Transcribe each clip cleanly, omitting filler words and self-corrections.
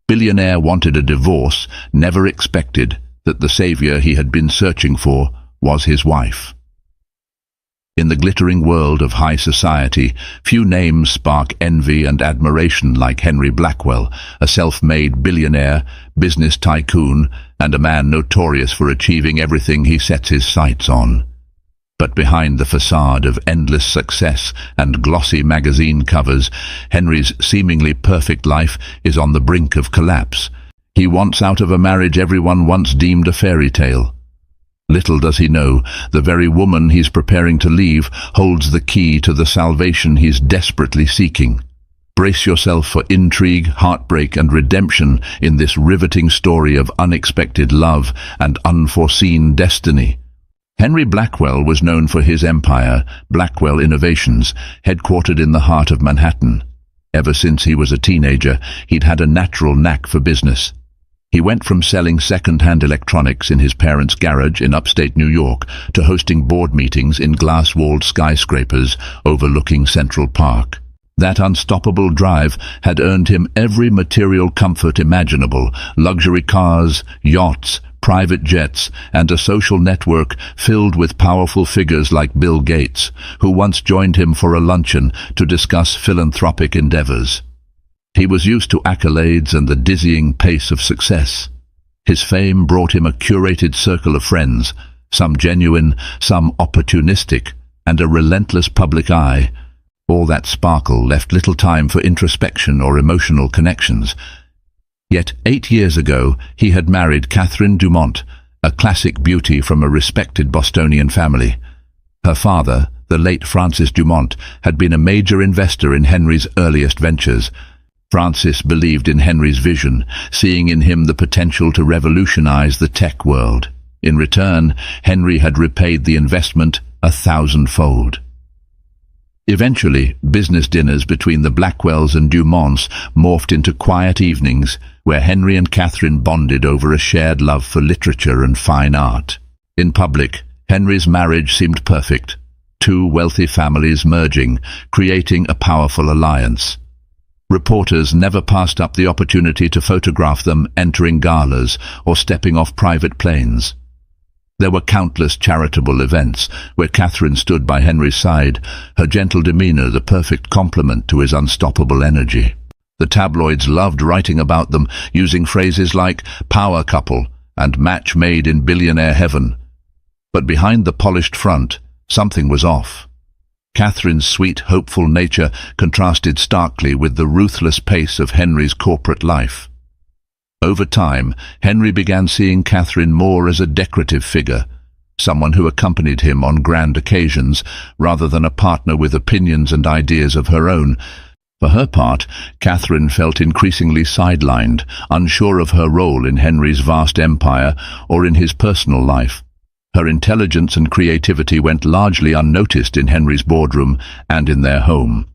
Billionaire wanted a divorce, never expected that the savior he had been searching for was his wife. In the glittering world of high society, few names spark envy and admiration like Henry Blackwell, a self-made billionaire, business tycoon, and a man notorious for achieving everything he sets his sights on. But behind the facade of endless success and glossy magazine covers, Henry's seemingly perfect life is on the brink of collapse. He wants out of a marriage everyone once deemed a fairy tale. Little does he know, the very woman he's preparing to leave holds the key to the salvation he's desperately seeking. Brace yourself for intrigue, heartbreak, and redemption in this riveting story of unexpected love and unforeseen destiny. Henry Blackwell was known for his empire, Blackwell Innovations, headquartered in the heart of Manhattan. Ever since he was a teenager, he'd had a natural knack for business. He went from selling second-hand electronics in his parents' garage in upstate New York to hosting board meetings in glass-walled skyscrapers overlooking Central Park. That unstoppable drive had earned him every material comfort imaginable: luxury cars, yachts, private jets, and a social network filled with powerful figures like Bill Gates, who once joined him for a luncheon to discuss philanthropic endeavors. He was used to accolades and the dizzying pace of success. His fame brought him a curated circle of friends, some genuine, some opportunistic, and a relentless public eye. All that sparkle left little time for introspection or emotional connections. Yet 8 years ago, he had married Catherine Dumont, a classic beauty from a respected Bostonian family. Her father, the late Francis Dumont, had been a major investor in Henry's earliest ventures. Francis believed in Henry's vision, seeing in him the potential to revolutionize the tech world. In return, Henry had repaid the investment 1,000-fold. Eventually, business dinners between the Blackwells and Dumonts morphed into quiet evenings where Henry and Catherine bonded over a shared love for literature and fine art. In public, Henry's marriage seemed perfect, two wealthy families merging, creating a powerful alliance. Reporters never passed up the opportunity to photograph them entering galas or stepping off private planes. There were countless charitable events where Catherine stood by Henry's side, her gentle demeanor the perfect complement to his unstoppable energy. The tabloids loved writing about them, using phrases like power couple and match made in billionaire heaven. But behind the polished front, something was off. Catherine's sweet, hopeful nature contrasted starkly with the ruthless pace of Henry's corporate life. Over time, Henry began seeing Catherine more as a decorative figure, someone who accompanied him on grand occasions, rather than a partner with opinions and ideas of her own. For her part, Catherine felt increasingly sidelined, unsure of her role in Henry's vast empire or in his personal life. Her intelligence and creativity went largely unnoticed in Henry's boardroom and in their home.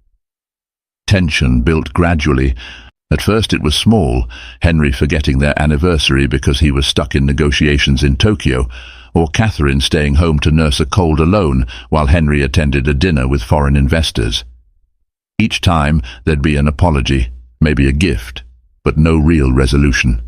Tension built gradually. At first it was small, Henry forgetting their anniversary because he was stuck in negotiations in Tokyo, or Catherine staying home to nurse a cold alone while Henry attended a dinner with foreign investors. Each time there'd be an apology, maybe a gift, but no real resolution.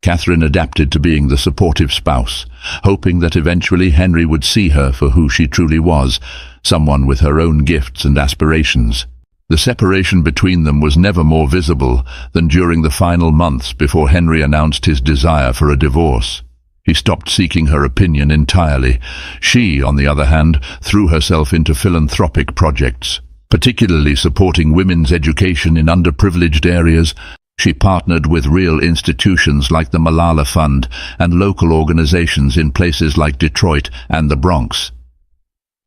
Catherine adapted to being the supportive spouse, hoping that eventually Henry would see her for who she truly was, someone with her own gifts and aspirations. The separation between them was never more visible than during the final months before Henry announced his desire for a divorce. He stopped seeking her opinion entirely. She, on the other hand, threw herself into philanthropic projects, particularly supporting women's education in underprivileged areas. She partnered with real institutions like the Malala Fund and local organizations in places like Detroit and the Bronx.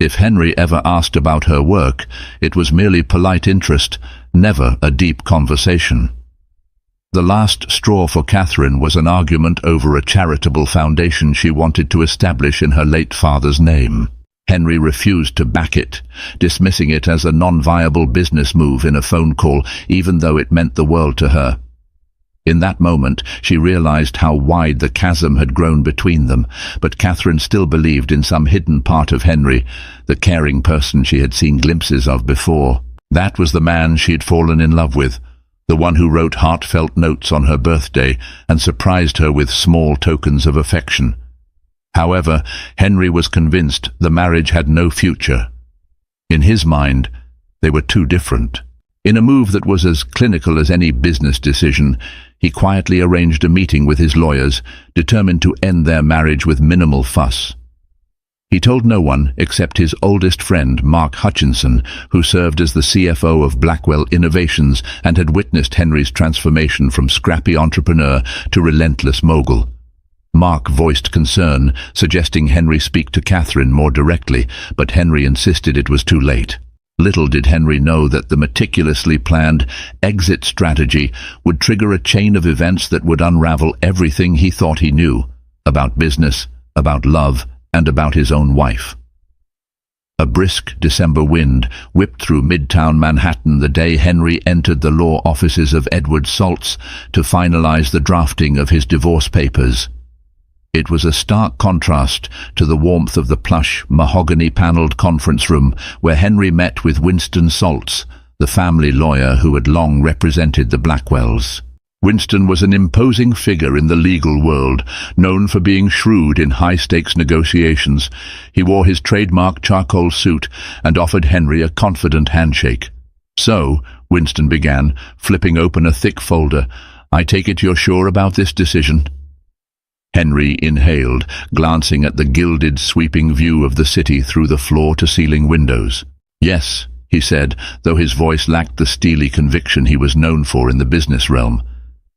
If Henry ever asked about her work, it was merely polite interest, never a deep conversation. The last straw for Catherine was an argument over a charitable foundation she wanted to establish in her late father's name. Henry refused to back it, dismissing it as a non-viable business move in a phone call, even though it meant the world to her. In that moment, she realized how wide the chasm had grown between them, but Catherine still believed in some hidden part of Henry, the caring person she had seen glimpses of before. That was the man she had fallen in love with, the one who wrote heartfelt notes on her birthday and surprised her with small tokens of affection. However, Henry was convinced the marriage had no future. In his mind, they were too different. In a move that was as clinical as any business decision, he quietly arranged a meeting with his lawyers, determined to end their marriage with minimal fuss. He told no one except his oldest friend, Mark Hutchinson, who served as the CFO of Blackwell Innovations and had witnessed Henry's transformation from scrappy entrepreneur to relentless mogul. Mark voiced concern, suggesting Henry speak to Catherine more directly, but Henry insisted it was too late. Little did Henry know that the meticulously planned exit strategy would trigger a chain of events that would unravel everything he thought he knew about business, about love, and about his own wife. A brisk December wind whipped through midtown Manhattan the day Henry entered the law offices of Edward Saltz to finalize the drafting of his divorce papers. It was a stark contrast to the warmth of the plush, mahogany-paneled conference room where Henry met with Winston Saltz, the family lawyer who had long represented the Blackwells. Winston was an imposing figure in the legal world, known for being shrewd in high-stakes negotiations. He wore his trademark charcoal suit and offered Henry a confident handshake. "So," Winston began, flipping open a thick folder, "I take it you're sure about this decision?" Henry inhaled, glancing at the gilded, sweeping view of the city through the floor-to-ceiling windows. "Yes," he said, though his voice lacked the steely conviction he was known for in the business realm.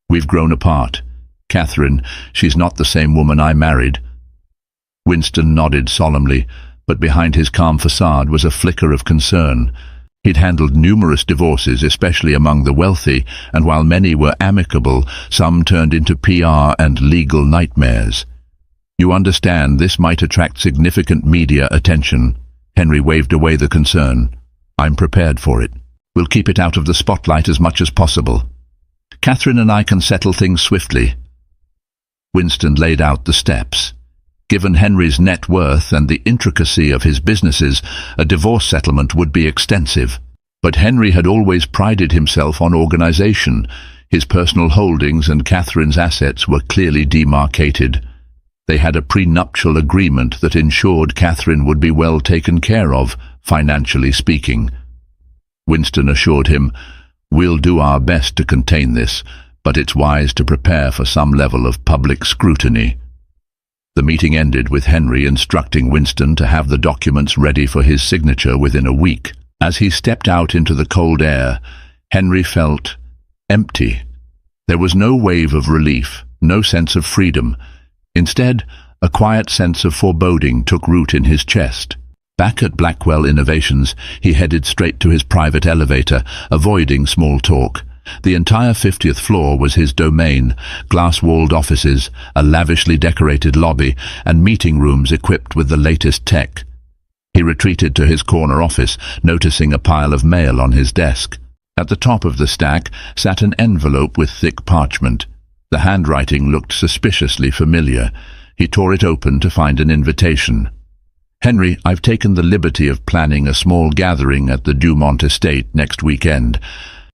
"We've grown apart. Catherine, she's not the same woman I married." Winston nodded solemnly, but behind his calm facade was a flicker of concern. He'd handled numerous divorces, especially among the wealthy, and while many were amicable, some turned into PR and legal nightmares. "You understand, this might attract significant media attention." Henry waved away the concern. "I'm prepared for it. We'll keep it out of the spotlight as much as possible. Catherine and I can settle things swiftly." Winston laid out the steps. Given Henry's net worth and the intricacy of his businesses, a divorce settlement would be extensive. But Henry had always prided himself on organization. His personal holdings and Catherine's assets were clearly demarcated. They had a prenuptial agreement that ensured Catherine would be well taken care of, financially speaking. Winston assured him, "We'll do our best to contain this, but it's wise to prepare for some level of public scrutiny." The meeting ended with Henry instructing Winston to have the documents ready for his signature within a week. As he stepped out into the cold air, Henry felt empty. There was no wave of relief, no sense of freedom. Instead, a quiet sense of foreboding took root in his chest. Back at Blackwell Innovations, he headed straight to his private elevator, avoiding small talk. The entire 50th floor was his domain, glass-walled offices, a lavishly decorated lobby, and meeting rooms equipped with the latest tech. He retreated to his corner office, noticing a pile of mail on his desk. At the top of the stack sat an envelope with thick parchment. The handwriting looked suspiciously familiar. He tore it open to find an invitation. "Henry, I've taken the liberty of planning a small gathering at the Dumont estate next weekend.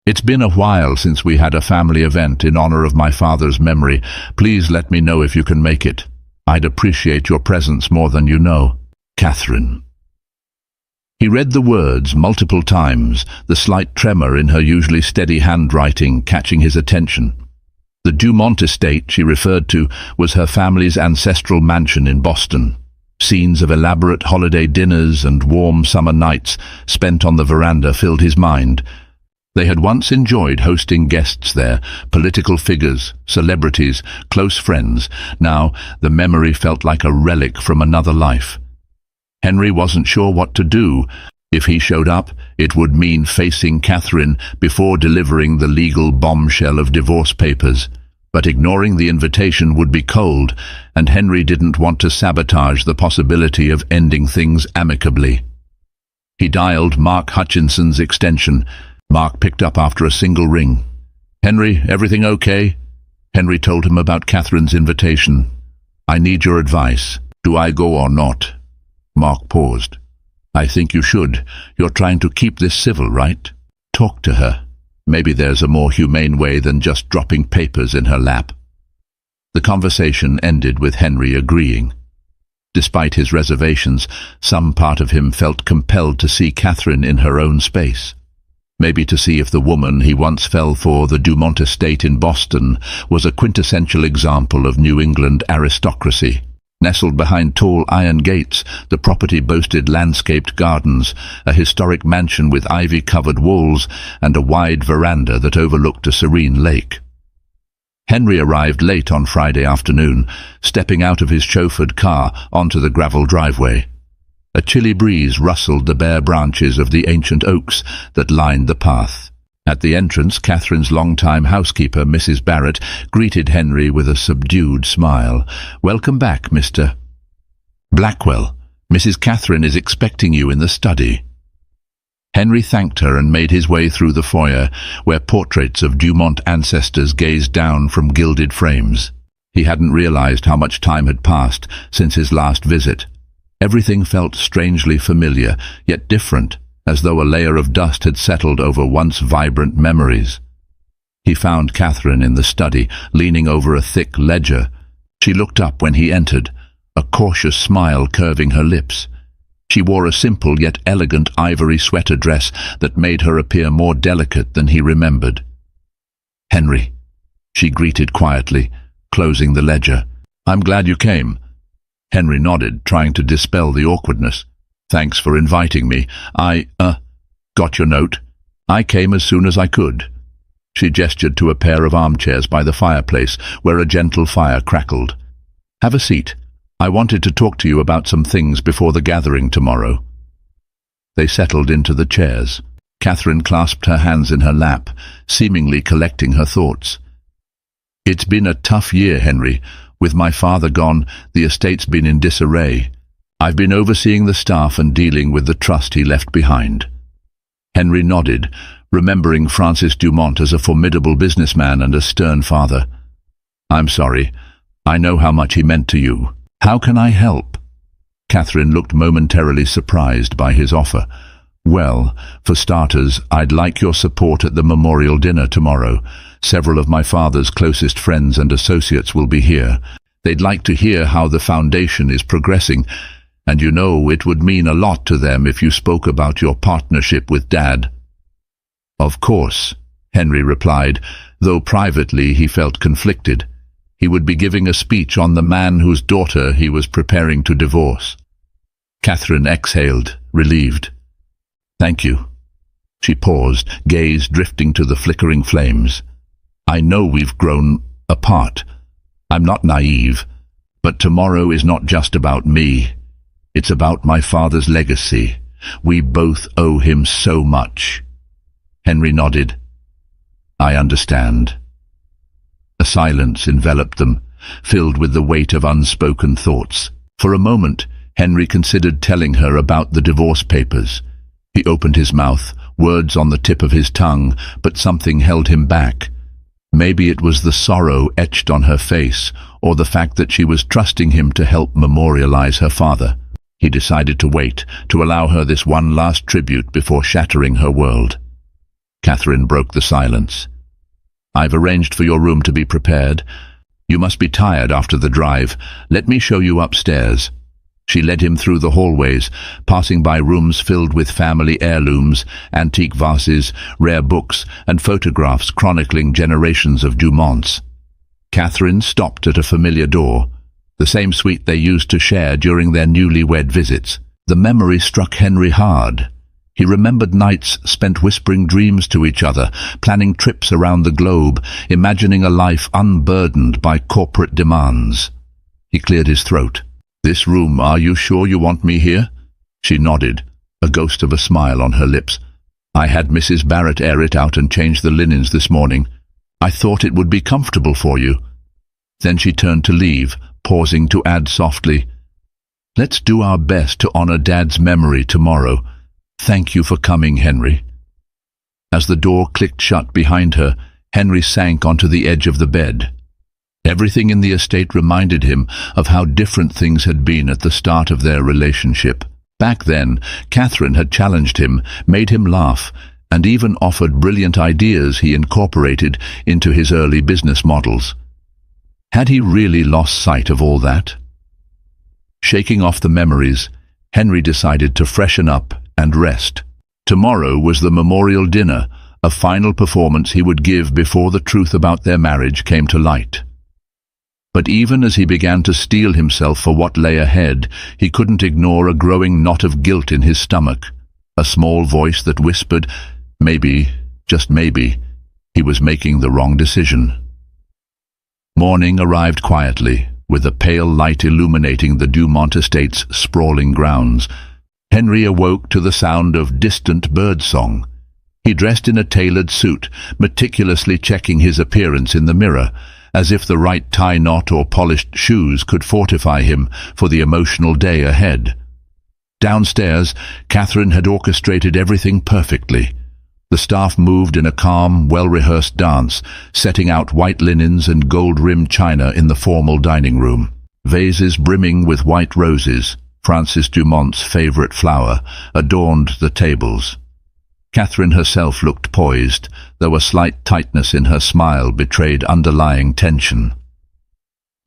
It's been a while since we had a family event in honor of my father's memory. Please let me know if you can make it. I'd appreciate your presence more than you know. Catherine." He read the words multiple times, the slight tremor in her usually steady handwriting catching his attention. The Dumont estate she referred to was her family's ancestral mansion in Boston. Scenes of elaborate holiday dinners and warm summer nights spent on the veranda filled his mind. They had once enjoyed hosting guests there, political figures, celebrities, close friends. Now, the memory felt like a relic from another life. Henry wasn't sure what to do. If he showed up, it would mean facing Catherine before delivering the legal bombshell of divorce papers. But ignoring the invitation would be cold, and Henry didn't want to sabotage the possibility of ending things amicably. He dialed Mark Hutchinson's extension. Mark picked up after a single ring. "Henry, everything okay?" Henry told him about Catherine's invitation. "I need your advice. Do I go or not?" Mark paused. "I think you should. You're trying to keep this civil, right? Talk to her. Maybe there's a more humane way than just dropping papers in her lap. The conversation ended with Henry agreeing. Despite his reservations, some part of him felt compelled to see Catherine in her own space. Maybe to see if the woman he once fell for, the Dumont estate in Boston, was a quintessential example of New England aristocracy. Nestled behind tall iron gates, the property boasted landscaped gardens, a historic mansion with ivy-covered walls, and a wide veranda that overlooked a serene lake. Henry arrived late on Friday afternoon, stepping out of his chauffeured car onto the gravel driveway. A chilly breeze rustled the bare branches of the ancient oaks that lined the path. At the entrance, Catherine's longtime housekeeper, Mrs. Barrett, greeted Henry with a subdued smile. "Welcome back, Mr. Blackwell. Mrs. Catherine is expecting you in the study." Henry thanked her and made his way through the foyer, where portraits of Dumont ancestors gazed down from gilded frames. He hadn't realized how much time had passed since his last visit. Everything felt strangely familiar, yet different, as though a layer of dust had settled over once vibrant memories. He found Catherine in the study, leaning over a thick ledger. She looked up when he entered, a cautious smile curving her lips. She wore a simple yet elegant ivory sweater dress that made her appear more delicate than he remembered. "Henry," she greeted quietly, closing the ledger. "I'm glad you came." Henry nodded, trying to dispel the awkwardness. "Thanks for inviting me. Got your note? I came as soon as I could." She gestured to a pair of armchairs by the fireplace, where a gentle fire crackled. "Have a seat. I wanted to talk to you about some things before the gathering tomorrow." They settled into the chairs. Catherine clasped her hands in her lap, seemingly collecting her thoughts. "It's been a tough year, Henry. With my father gone, the estate's been in disarray. I've been overseeing the staff and dealing with the trust he left behind." Henry nodded, remembering Francis Dumont as a formidable businessman and a stern father. "I'm sorry. I know how much he meant to you. How can I help?" Catherine looked momentarily surprised by his offer. "Well, for starters, I'd like your support at the memorial dinner tomorrow. Several of my father's closest friends and associates will be here. They'd like to hear how the foundation is progressing, and you know it would mean a lot to them if you spoke about your partnership with Dad." "Of course," Henry replied, though privately he felt conflicted. He would be giving a speech on the man whose daughter he was preparing to divorce. Catherine exhaled, relieved. "Thank you." She paused, gaze drifting to the flickering flames. "I know we've grown apart. I'm not naive, but tomorrow is not just about me. It's about my father's legacy. We both owe him so much." Henry nodded. "I understand." A silence enveloped them, filled with the weight of unspoken thoughts. For a moment, Henry considered telling her about the divorce papers. He opened his mouth, words on the tip of his tongue, but something held him back. Maybe it was the sorrow etched on her face, or the fact that she was trusting him to help memorialize her father. He decided to wait, to allow her this one last tribute before shattering her world. Catherine broke the silence. "I've arranged for your room to be prepared. You must be tired after the drive. Let me show you upstairs." She led him through the hallways, passing by rooms filled with family heirlooms, antique vases, rare books, and photographs chronicling generations of Dumonts. Catherine stopped at a familiar door, the same suite they used to share during their newlywed visits. The memory struck Henry hard. He remembered nights spent whispering dreams to each other, planning trips around the globe, imagining a life unburdened by corporate demands. He cleared his throat. "This room, are you sure you want me here?" She nodded, a ghost of a smile on her lips. "I had Mrs. Barrett air it out and change the linens this morning. I thought it would be comfortable for you." Then she turned to leave, pausing to add softly, "Let's do our best to honor Dad's memory tomorrow. Thank you for coming, Henry." As the door clicked shut behind her, Henry sank onto the edge of the bed. Everything in the estate reminded him of how different things had been at the start of their relationship. Back then, Catherine had challenged him, made him laugh, and even offered brilliant ideas he incorporated into his early business models. Had he really lost sight of all that? Shaking off the memories, Henry decided to freshen up and rest. Tomorrow was the memorial dinner, a final performance he would give before the truth about their marriage came to light. But even as he began to steel himself for what lay ahead, he couldn't ignore a growing knot of guilt in his stomach, a small voice that whispered, maybe, just maybe, he was making the wrong decision. Morning arrived quietly, with a pale light illuminating the Dumont estate's sprawling grounds. Henry awoke to the sound of distant birdsong. He dressed in a tailored suit, meticulously checking his appearance in the mirror, as if the right tie knot or polished shoes could fortify him for the emotional day ahead. Downstairs, Catherine had orchestrated everything perfectly. The staff moved in a calm, well-rehearsed dance, setting out white linens and gold-rimmed china in the formal dining room. Vases brimming with white roses, Francis Dumont's favorite flower, adorned the tables. Catherine herself looked poised, though a slight tightness in her smile betrayed underlying tension.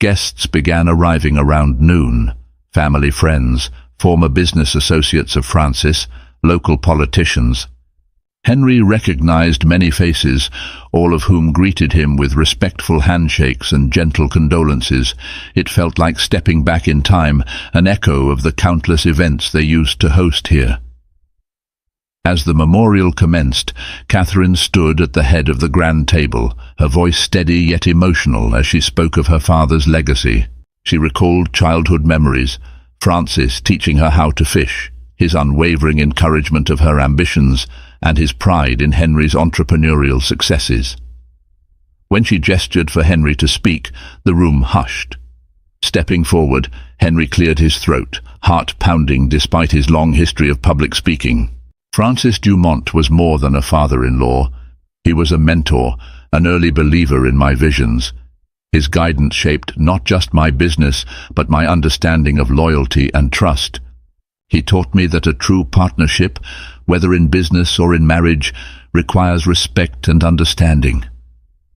Guests began arriving around noon. Family friends, former business associates of Francis, local politicians. Henry recognized many faces, all of whom greeted him with respectful handshakes and gentle condolences. It felt like stepping back in time, an echo of the countless events they used to host here. As the memorial commenced, Catherine stood at the head of the grand table, her voice steady yet emotional as she spoke of her father's legacy. She recalled childhood memories, Francis teaching her how to fish, his unwavering encouragement of her ambitions, and his pride in Henry's entrepreneurial successes. When she gestured for Henry to speak, the room hushed. Stepping forward, Henry cleared his throat, heart pounding despite his long history of public speaking. Francis Dumont was more than a father-in-law. He was a mentor, an early believer in my visions. His guidance shaped not just my business, but my understanding of loyalty and trust. He taught me that a true partnership, whether in business or in marriage, requires respect and understanding.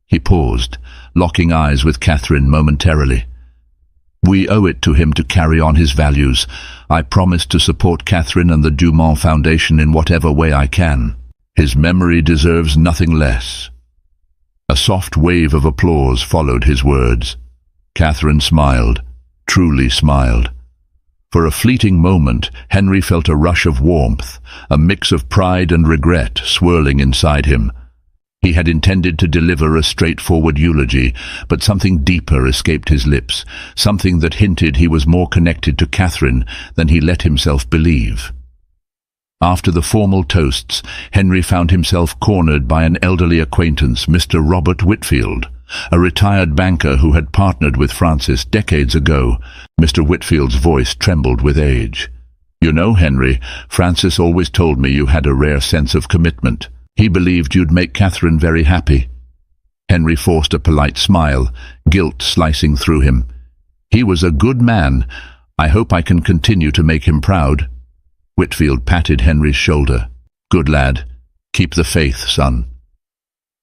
He paused, locking eyes with Catherine momentarily. We owe it to him to carry on his values. I promise to support Catherine and the Dumont Foundation in whatever way I can. His memory deserves nothing less. A soft wave of applause followed his words. Catherine smiled, truly smiled. For a fleeting moment, Henry felt a rush of warmth, a mix of pride and regret swirling inside him. He had intended to deliver a straightforward eulogy, but something deeper escaped his lips, something that hinted he was more connected to Catherine than he let himself believe. After the formal toasts, Henry found himself cornered by an elderly acquaintance, Mr. Robert Whitfield, a retired banker who had partnered with Francis decades ago. Mr. Whitfield's voice trembled with age. You know, Henry, Francis always told me you had a rare sense of commitment. He believed you'd make Catherine very happy. Henry forced a polite smile, guilt slicing through him. He was a good man. I hope I can continue to make him proud. Whitfield patted Henry's shoulder. Good lad. Keep the faith, son.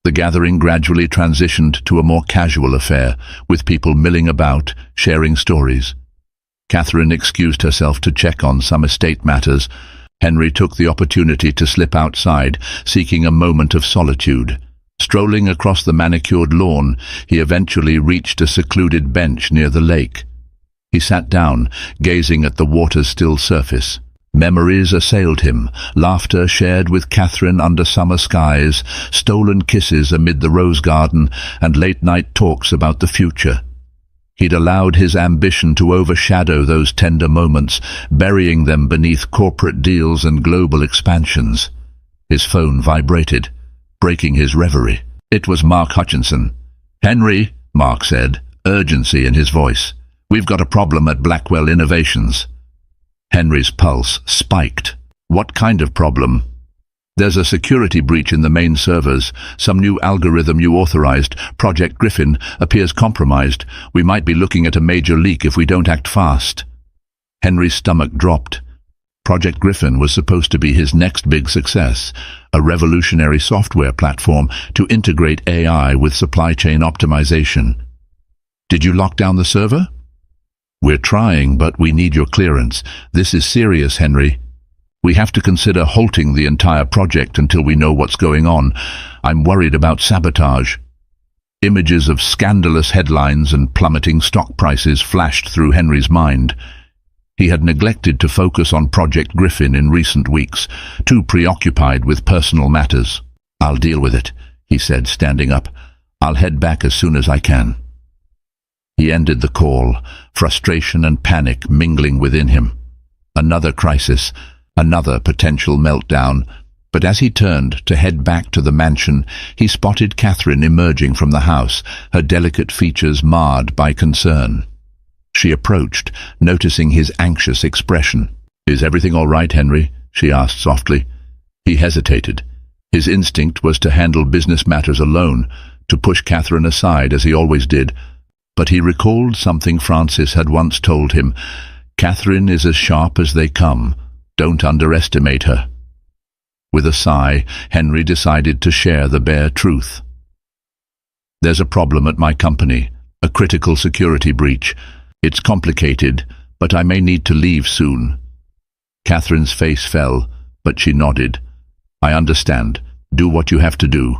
The gathering gradually transitioned to a more casual affair, with people milling about, sharing stories. Catherine excused herself to check on some estate matters. Henry took the opportunity to slip outside, seeking a moment of solitude. Strolling across the manicured lawn, he eventually reached a secluded bench near the lake. He sat down, gazing at the water's still surface. Memories assailed him, laughter shared with Catherine under summer skies, stolen kisses amid the rose garden, and late-night talks about the future. He'd allowed his ambition to overshadow those tender moments, burying them beneath corporate deals and global expansions. His phone vibrated, breaking his reverie. It was Mark Hutchinson. "Henry," Mark said, urgency in his voice. "We've got a problem at Blackwell Innovations." Henry's pulse spiked. "What kind of problem?" "There's a security breach in the main servers. Some new algorithm you authorized, Project Griffin, appears compromised. We might be looking at a major leak if we don't act fast." Henry's stomach dropped. Project Griffin was supposed to be his next big success, a revolutionary software platform to integrate AI with supply chain optimization. Did you lock down the server? We're trying, but we need your clearance. This is serious, Henry. We have to consider halting the entire project until we know what's going on. I'm worried about sabotage. Images of scandalous headlines and plummeting stock prices flashed through Henry's mind. He had neglected to focus on Project Griffin in recent weeks, too preoccupied with personal matters. I'll deal with it, he said, standing up. I'll head back as soon as I can. He ended the call, frustration and panic mingling within him. Another crisis, another potential meltdown. But as he turned to head back to the mansion, he spotted Catherine emerging from the house, her delicate features marred by concern. She approached, noticing his anxious expression. "Is everything all right, Henry?" she asked softly. He hesitated. His instinct was to handle business matters alone, to push Catherine aside as he always did. But he recalled something Francis had once told him. Catherine is as sharp as they come. Don't underestimate her. With a sigh, Henry decided to share the bare truth. "There's a problem at my company, a critical security breach. It's complicated, but I may need to leave soon." Catherine's face fell, but she nodded. "I understand. Do what you have to do."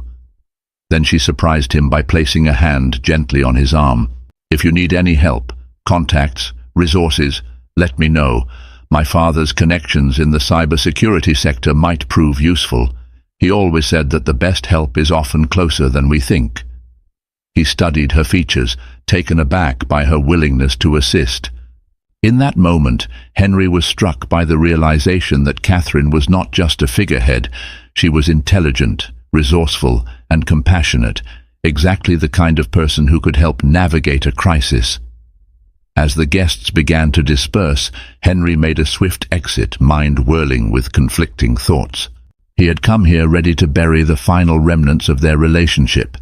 Then she surprised him by placing a hand gently on his arm. "If you need any help, contacts, resources, let me know. My father's connections in the cybersecurity sector might prove useful. He always said that the best help is often closer than we think." He studied her features, taken aback by her willingness to assist. In that moment, Henry was struck by the realization that Catherine was not just a figurehead. She was intelligent, resourceful, and compassionate, exactly the kind of person who could help navigate a crisis. As the guests began to disperse, Henry made a swift exit, mind whirling with conflicting thoughts. He had come here ready to bury the final remnants of their relationship.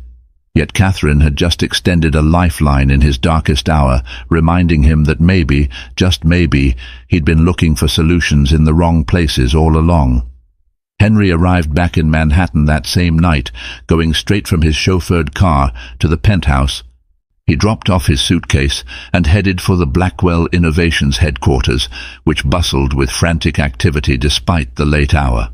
Yet Catherine had just extended a lifeline in his darkest hour, reminding him that maybe, just maybe, he'd been looking for solutions in the wrong places all along. Henry arrived back in Manhattan that same night, going straight from his chauffeured car to the penthouse. He dropped off his suitcase and headed for the Blackwell Innovations headquarters, which bustled with frantic activity despite the late hour.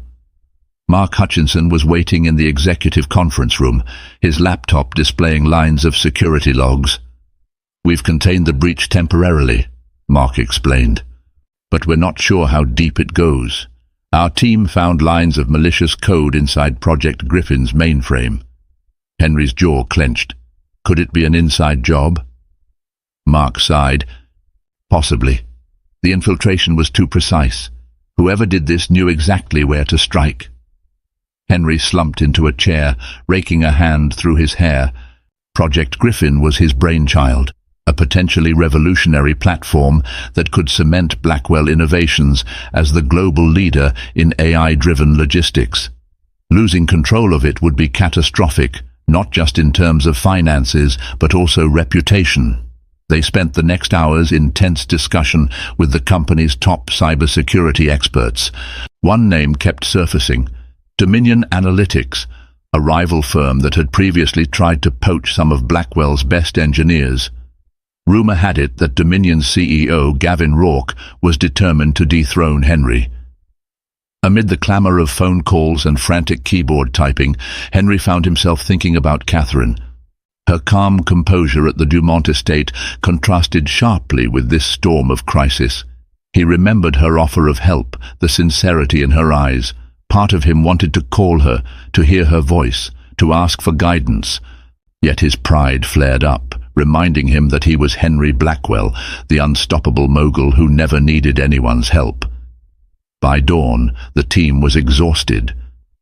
Mark Hutchinson was waiting in the executive conference room, his laptop displaying lines of security logs. "We've contained the breach temporarily," Mark explained, "but we're not sure how deep it goes. Our team found lines of malicious code inside Project Griffin's mainframe." Henry's jaw clenched. Could it be an inside job? Mark sighed. Possibly. The infiltration was too precise. Whoever did this knew exactly where to strike. Henry slumped into a chair, raking a hand through his hair. Project Griffin was his brainchild, a potentially revolutionary platform that could cement Blackwell Innovations as the global leader in AI-driven logistics. Losing control of it would be catastrophic, not just in terms of finances, but also reputation. They spent the next hours in tense discussion with the company's top cybersecurity experts. One name kept surfacing: Dominion Analytics, a rival firm that had previously tried to poach some of Blackwell's best engineers. Rumor had it that Dominion's CEO, Gavin Rourke, was determined to dethrone Henry. Amid the clamor of phone calls and frantic keyboard typing, Henry found himself thinking about Catherine. Her calm composure at the Dumont estate contrasted sharply with this storm of crisis. He remembered her offer of help, the sincerity in her eyes. Part of him wanted to call her, to hear her voice, to ask for guidance. Yet his pride flared up, reminding him that he was Henry Blackwell, the unstoppable mogul who never needed anyone's help. By dawn, the team was exhausted.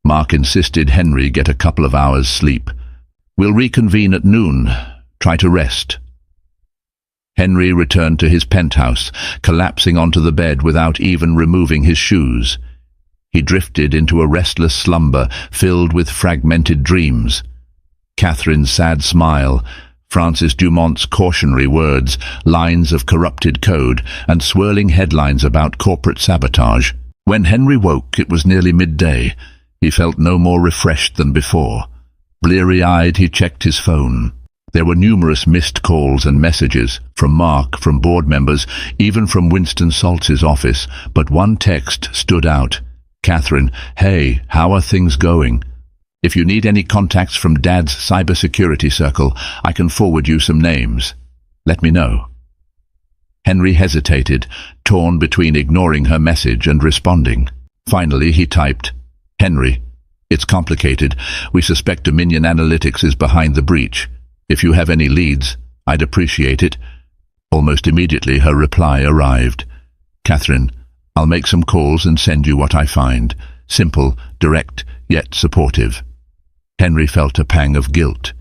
Mark insisted Henry get a couple of hours' sleep. "We'll reconvene at noon. Try to rest." Henry returned to his penthouse, collapsing onto the bed without even removing his shoes. He drifted into a restless slumber filled with fragmented dreams. Catherine's sad smile, Francis Dumont's cautionary words, lines of corrupted code, and swirling headlines about corporate sabotage. When Henry woke, it was nearly midday. He felt no more refreshed than before. Bleary-eyed, he checked his phone. There were numerous missed calls and messages, from Mark, from board members, even from Winston Saltz's office, but one text stood out. "Catherine, hey, how are things going? If you need any contacts from Dad's cybersecurity circle, I can forward you some names. Let me know." Henry hesitated, torn between ignoring her message and responding. Finally, he typed, "Henry, it's complicated. We suspect Dominion Analytics is behind the breach. If you have any leads, I'd appreciate it." Almost immediately, her reply arrived. "Catherine, I'll make some calls and send you what I find. Simple, direct, yet supportive." Henry felt a pang of guilt.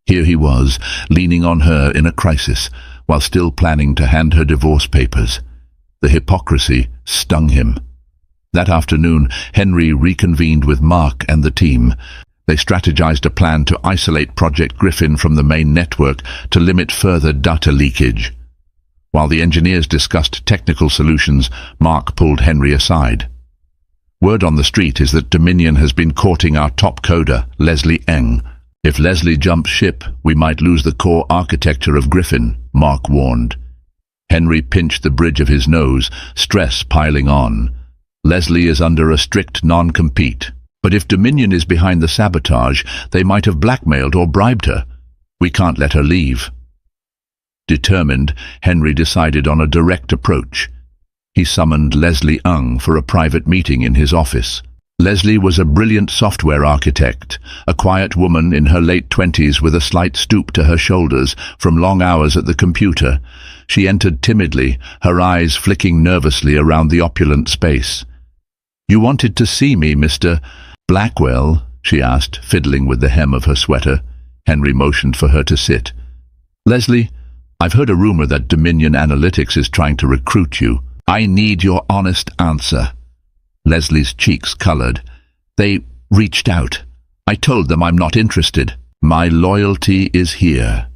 Here he was, leaning on her in a crisis, while still planning to hand her divorce papers. The hypocrisy stung him. That afternoon, Henry reconvened with Mark and the team. They strategized a plan to isolate Project Griffin from the main network to limit further data leakage. While the engineers discussed technical solutions, Mark pulled Henry aside. "Word on the street is that Dominion has been courting our top coder, Leslie Eng. If Leslie jumps ship, we might lose the core architecture of Griffin," Mark warned. Henry pinched the bridge of his nose, stress piling on. "Leslie is under a strict non-compete. But if Dominion is behind the sabotage, they might have blackmailed or bribed her. We can't let her leave." Determined, Henry decided on a direct approach. He summoned Leslie Ung for a private meeting in his office. Leslie was a brilliant software architect, a quiet woman in her late 20s with a slight stoop to her shoulders from long hours at the computer. She entered timidly, her eyes flicking nervously around the opulent space. "You wanted to see me, Mr. Blackwell?" she asked, fiddling with the hem of her sweater. Henry motioned for her to sit. "Leslie, I've heard a rumor that Dominion Analytics is trying to recruit you. I need your honest answer." Leslie's cheeks colored. "They reached out. I told them I'm not interested." "My loyalty is here."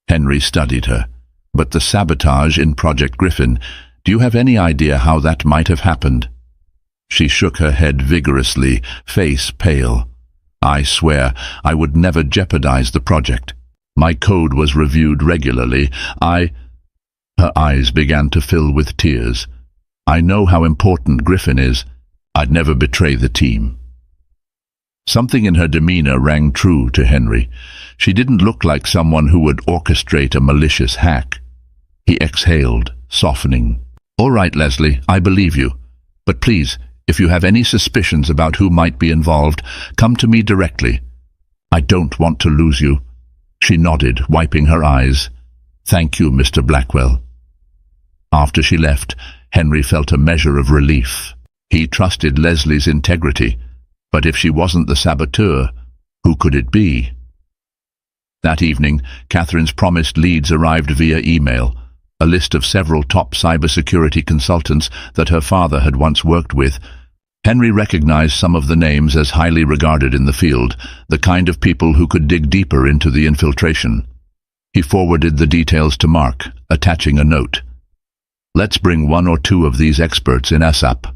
Henry studied her. "But the sabotage in Project Griffin, do you have any idea how that might have happened?" She shook her head vigorously, face pale. "I swear I would never jeopardize the project. My code was reviewed regularly. Her eyes began to fill with tears. "I know how important Griffin is. I'd never betray the team." Something in her demeanor rang true to Henry. She didn't look like someone who would orchestrate a malicious hack. He exhaled, softening. "All right, Leslie, I believe you. But please, if you have any suspicions about who might be involved, come to me directly. I don't want to lose you." She nodded, wiping her eyes. "Thank you, Mr. Blackwell." After she left, Henry felt a measure of relief. He trusted Leslie's integrity, but if she wasn't the saboteur, who could it be? That evening, Catherine's promised leads arrived via email, a list of several top cybersecurity consultants that her father had once worked with. Henry recognized some of the names as highly regarded in the field, the kind of people who could dig deeper into the infiltration. He forwarded the details to Mark, attaching a note. "Let's bring one or two of these experts in ASAP."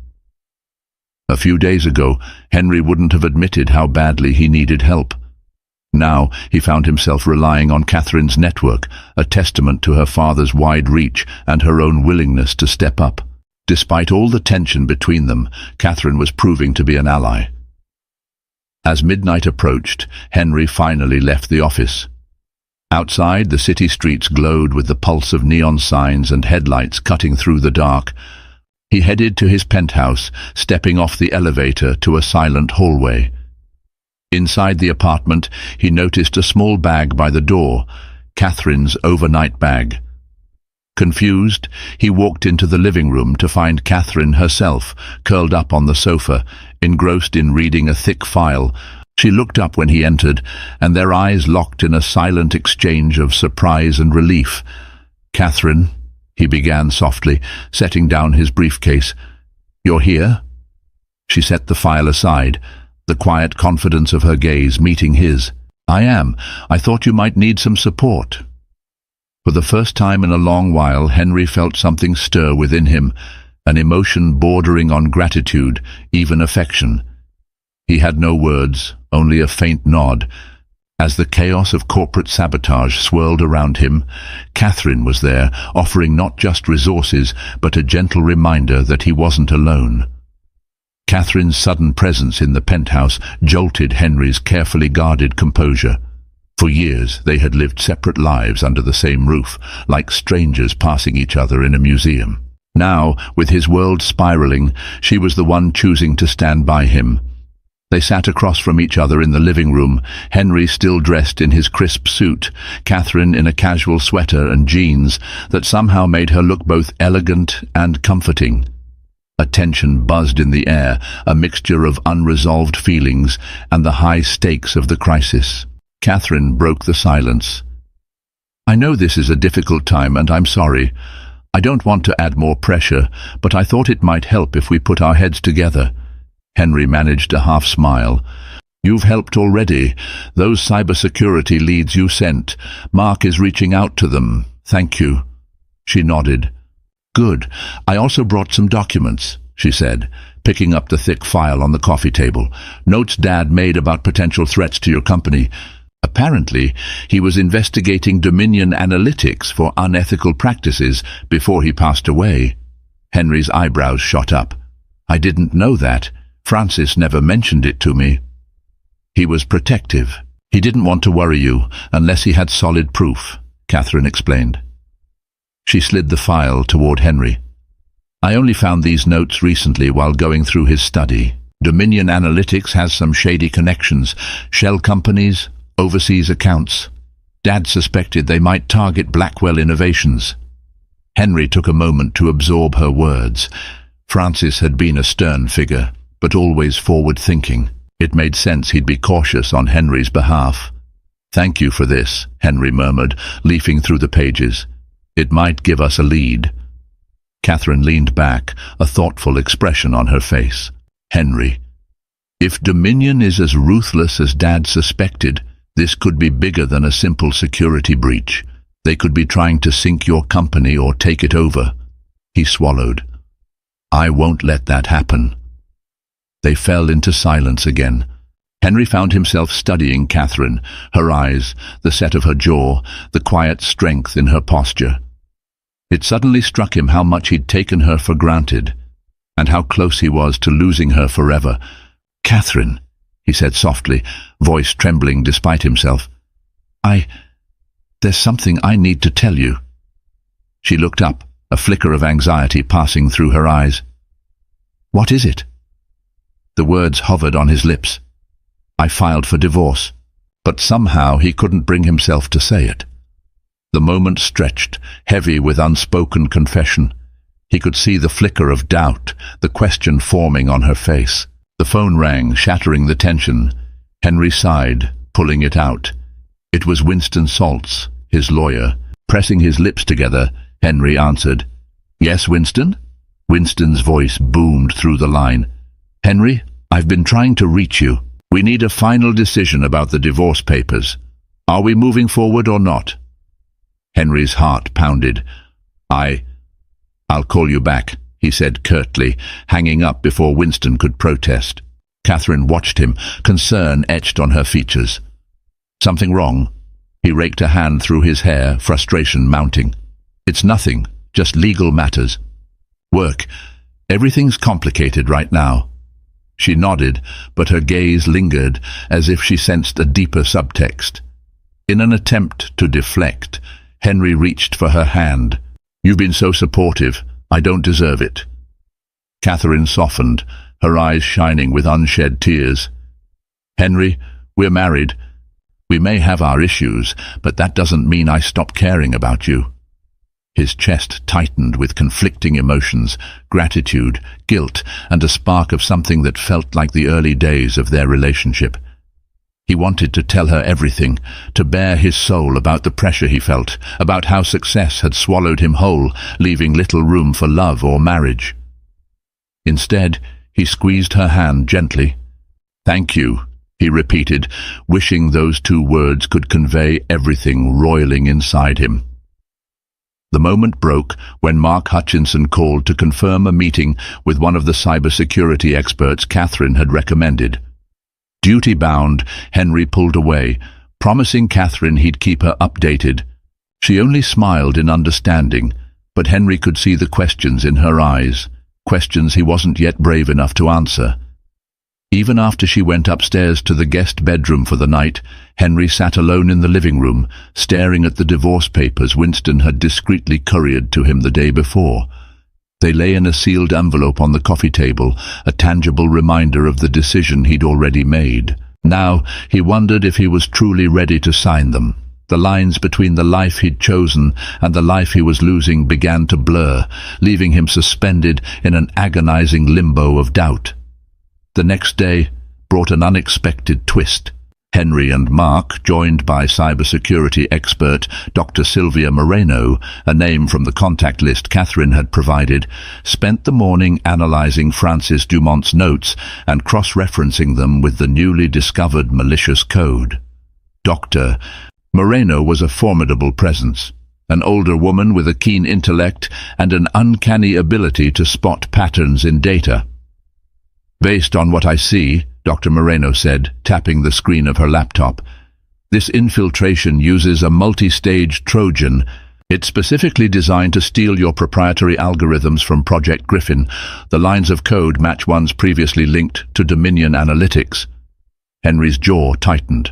A few days ago, Henry wouldn't have admitted how badly he needed help. Now he found himself relying on Catherine's network, a testament to her father's wide reach and her own willingness to step up. Despite all the tension between them, Catherine was proving to be an ally. As midnight approached, Henry finally left the office. Outside, the city streets glowed with the pulse of neon signs and headlights cutting through the dark. He headed to his penthouse, stepping off the elevator to a silent hallway. Inside the apartment, he noticed a small bag by the door, Catherine's overnight bag. Confused, he walked into the living room to find Catherine herself, curled up on the sofa, engrossed in reading a thick file. She looked up when he entered, and their eyes locked in a silent exchange of surprise and relief. "Catherine," he began softly, setting down his briefcase. "You're here?" She set the file aside, the quiet confidence of her gaze meeting his. "I am. I thought you might need some support." For the first time in a long while, Henry felt something stir within him, an emotion bordering on gratitude, even affection. He had no words, only a faint nod. As the chaos of corporate sabotage swirled around him, Catherine was there, offering not just resources, but a gentle reminder that he wasn't alone. Catherine's sudden presence in the penthouse jolted Henry's carefully guarded composure. For years they had lived separate lives under the same roof, like strangers passing each other in a museum. Now, with his world spiraling, she was the one choosing to stand by him. They sat across from each other in the living room, Henry still dressed in his crisp suit, Catherine in a casual sweater and jeans that somehow made her look both elegant and comforting. A tension buzzed in the air, a mixture of unresolved feelings and the high stakes of the crisis. Catherine broke the silence. "I know this is a difficult time, and I'm sorry. I don't want to add more pressure, but I thought it might help if we put our heads together." Henry managed a half-smile. "You've helped already. Those cybersecurity leads you sent. Mark is reaching out to them. Thank you." She nodded. "Good. I also brought some documents," she said, picking up the thick file on the coffee table. "Notes Dad made about potential threats to your company. Apparently, he was investigating Dominion Analytics for unethical practices before he passed away." Henry's eyebrows shot up. "I didn't know that. Francis never mentioned it to me." "He was protective. He didn't want to worry you unless he had solid proof," Catherine explained. She slid the file toward Henry. "I only found these notes recently while going through his study. Dominion Analytics has some shady connections, shell companies, overseas accounts. Dad suspected they might target Blackwell Innovations." Henry took a moment to absorb her words. Francis had been a stern figure, but always forward-thinking. It made sense he'd be cautious on Henry's behalf. "Thank you for this," Henry murmured, leafing through the pages. "It might give us a lead." Catherine leaned back, a thoughtful expression on her face. "Henry, if Dominion is as ruthless as Dad suspected, this could be bigger than a simple security breach. They could be trying to sink your company or take it over." He swallowed. "I won't let that happen." They fell into silence again. Henry found himself studying Catherine, her eyes, the set of her jaw, the quiet strength in her posture. It suddenly struck him how much he'd taken her for granted, and how close he was to losing her forever. "Catherine," he said softly, voice trembling despite himself. There's something I need to tell you." She looked up, a flicker of anxiety passing through her eyes. "What is it?" The words hovered on his lips. "I filed for divorce." But somehow he couldn't bring himself to say it. The moment stretched, heavy with unspoken confession. He could see the flicker of doubt, the question forming on her face. The phone rang, shattering the tension. Henry sighed, pulling it out. It was Winston Saltz, his lawyer. Pressing his lips together, Henry answered. "Yes, Winston?" Winston's voice boomed through the line. "Henry, I've been trying to reach you. We need a final decision about the divorce papers. Are we moving forward or not?" Henry's heart pounded. I'll call you back," he said curtly, hanging up before Winston could protest. Catherine watched him, concern etched on her features. "Something wrong?" He raked a hand through his hair, frustration mounting. "It's nothing, just legal matters. Work. Everything's complicated right now." She nodded, but her gaze lingered, as if she sensed a deeper subtext. In an attempt to deflect, Henry reached for her hand. "You've been so supportive. I don't deserve it." Catherine softened, her eyes shining with unshed tears. "Henry, we're married. We may have our issues, but that doesn't mean I stop caring about you." His chest tightened with conflicting emotions, gratitude, guilt, and a spark of something that felt like the early days of their relationship. He wanted to tell her everything, to bare his soul about the pressure he felt, about how success had swallowed him whole, leaving little room for love or marriage. Instead, he squeezed her hand gently. "Thank you," he repeated, wishing those two words could convey everything roiling inside him. The moment broke when Mark Hutchinson called to confirm a meeting with one of the cybersecurity experts Catherine had recommended. Duty-bound, Henry pulled away, promising Catherine he'd keep her updated. She only smiled in understanding, but Henry could see the questions in her eyes, questions he wasn't yet brave enough to answer. Even after she went upstairs to the guest bedroom for the night, Henry sat alone in the living room, staring at the divorce papers Winston had discreetly couriered to him the day before. They lay in a sealed envelope on the coffee table, a tangible reminder of the decision he'd already made. Now he wondered if he was truly ready to sign them. The lines between the life he'd chosen and the life he was losing began to blur, leaving him suspended in an agonizing limbo of doubt. The next day brought an unexpected twist. Henry and Mark, joined by cybersecurity expert Dr. Sylvia Moreno, a name from the contact list Catherine had provided, spent the morning analyzing Francis Dumont's notes and cross-referencing them with the newly discovered malicious code. Dr. Moreno was a formidable presence, an older woman with a keen intellect and an uncanny ability to spot patterns in data. "Based on what I see," Dr. Moreno said, tapping the screen of her laptop, "this infiltration uses a multi-stage Trojan. It's specifically designed to steal your proprietary algorithms from Project Griffin. The lines of code match ones previously linked to Dominion Analytics." Henry's jaw tightened.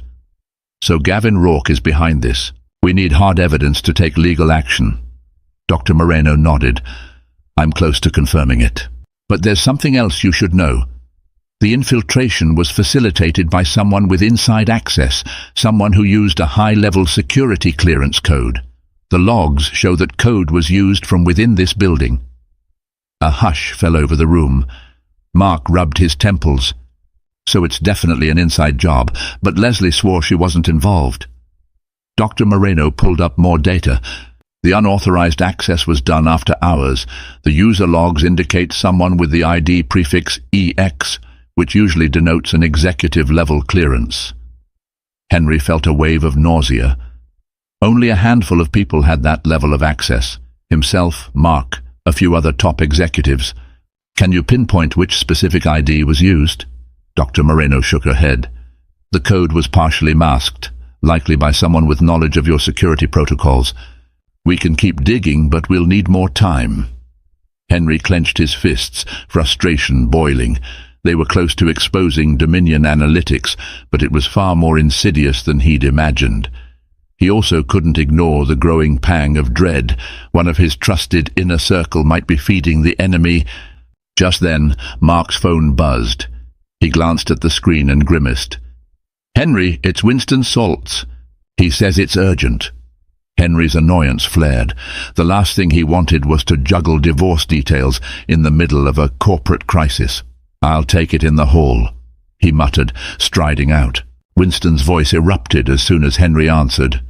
"So Gavin Rourke is behind this. We need hard evidence to take legal action." Dr. Moreno nodded. "I'm close to confirming it. But there's something else you should know. The infiltration was facilitated by someone with inside access, someone who used a high-level security clearance code. The logs show that code was used from within this building." A hush fell over the room. Mark rubbed his temples. "So it's definitely an inside job, but Leslie swore she wasn't involved." Dr. Moreno pulled up more data. The unauthorized access was done after hours. The user logs indicate someone with the ID prefix EX, which usually denotes an executive-level clearance. Henry felt a wave of nausea. Only a handful of people had that level of access. Himself, Mark, a few other top executives. "Can you pinpoint which specific ID was used?" Dr. Moreno shook her head. "The code was partially masked, likely by someone with knowledge of your security protocols. We can keep digging, but we'll need more time." Henry clenched his fists, frustration boiling. They were close to exposing Dominion Analytics, but it was far more insidious than he'd imagined. He also couldn't ignore the growing pang of dread. One of his trusted inner circle might be feeding the enemy. Just then, Mark's phone buzzed. He glanced at the screen and grimaced. "Henry, it's Winston Saltz. He says it's urgent." Henry's annoyance flared. The last thing he wanted was to juggle divorce details in the middle of a corporate crisis. "I'll take it in the hall," he muttered, striding out. Winston's voice erupted as soon as Henry answered.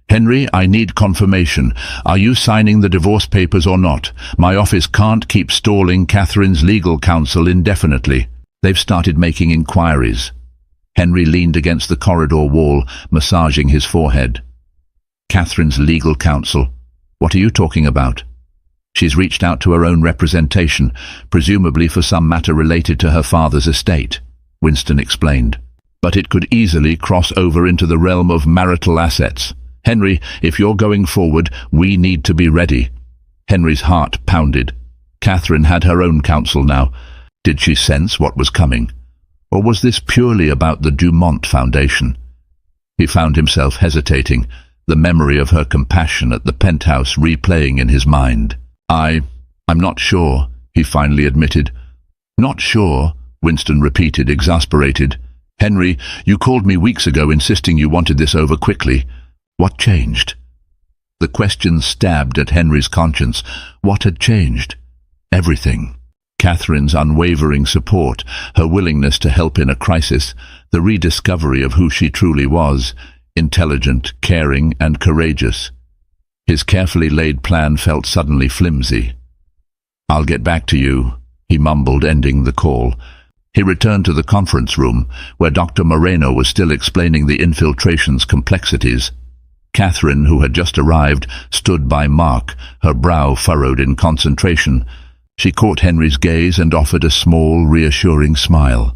"Henry, I need confirmation. Are you signing the divorce papers or not? My office can't keep stalling Catherine's legal counsel indefinitely. They've started making inquiries." Henry leaned against the corridor wall, massaging his forehead. "Catherine's legal counsel? What are you talking about?" "She's reached out to her own representation, presumably for some matter related to her father's estate," Winston explained. "But it could easily cross over into the realm of marital assets. Henry, if you're going forward, we need to be ready." Henry's heart pounded. Catherine had her own counsel now. Did she sense what was coming? Or was this purely about the Dumont Foundation? He found himself hesitating, the memory of her compassion at the penthouse replaying in his mind. I'm not sure," he finally admitted. "Not sure?" Winston repeated, exasperated. "Henry, you called me weeks ago insisting you wanted this over quickly. What changed?" The question stabbed at Henry's conscience. What had changed? Everything. Catherine's unwavering support, her willingness to help in a crisis, the rediscovery of who she truly was, intelligent, caring, and courageous. His carefully laid plan felt suddenly flimsy. "I'll get back to you," he mumbled, ending the call. He returned to the conference room, where Dr. Moreno was still explaining the infiltration's complexities. Catherine, who had just arrived, stood by Mark, her brow furrowed in concentration. She caught Henry's gaze and offered a small, reassuring smile.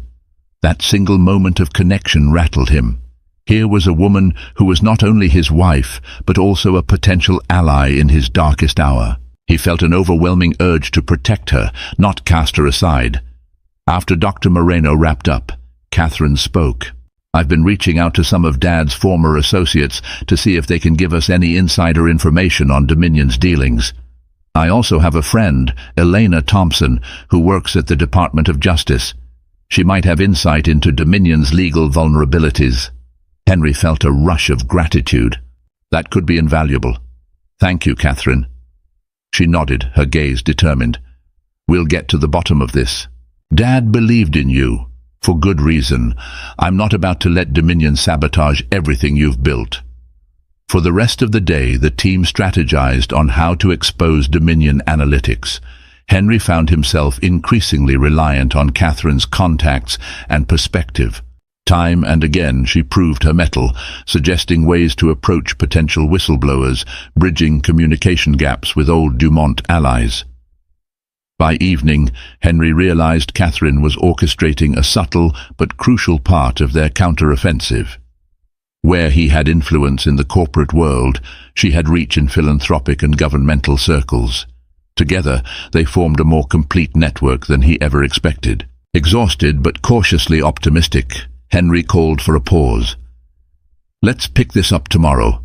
That single moment of connection rattled him. Here was a woman who was not only his wife, but also a potential ally in his darkest hour. He felt an overwhelming urge to protect her, not cast her aside. After Dr. Moreno wrapped up, Catherine spoke. "I've been reaching out to some of Dad's former associates to see if they can give us any insider information on Dominion's dealings. I also have a friend, Elena Thompson, who works at the Department of Justice. She might have insight into Dominion's legal vulnerabilities." Henry felt a rush of gratitude. "That could be invaluable. Thank you, Catherine." She nodded, her gaze determined. "We'll get to the bottom of this. Dad believed in you, for good reason. I'm not about to let Dominion sabotage everything you've built." For the rest of the day, the team strategized on how to expose Dominion analytics. Henry found himself increasingly reliant on Catherine's contacts and perspective. Time and again she proved her mettle, suggesting ways to approach potential whistleblowers, bridging communication gaps with old Dumont allies. By evening, Henry realized Catherine was orchestrating a subtle but crucial part of their counter-offensive. Where he had influence in the corporate world, she had reach in philanthropic and governmental circles. Together, they formed a more complete network than he ever expected. Exhausted but cautiously optimistic, Henry called for a pause. "Let's pick this up tomorrow.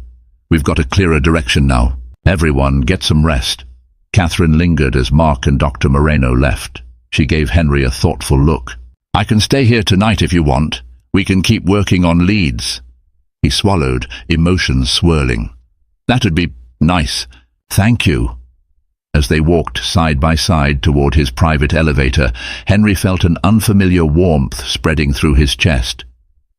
We've got a clearer direction now. Everyone, get some rest." Catherine lingered as Mark and Dr. Moreno left. She gave Henry a thoughtful look. "I can stay here tonight if you want. We can keep working on leads." He swallowed, emotions swirling. "That'd be nice. Thank you." As they walked side by side toward his private elevator, Henry felt an unfamiliar warmth spreading through his chest.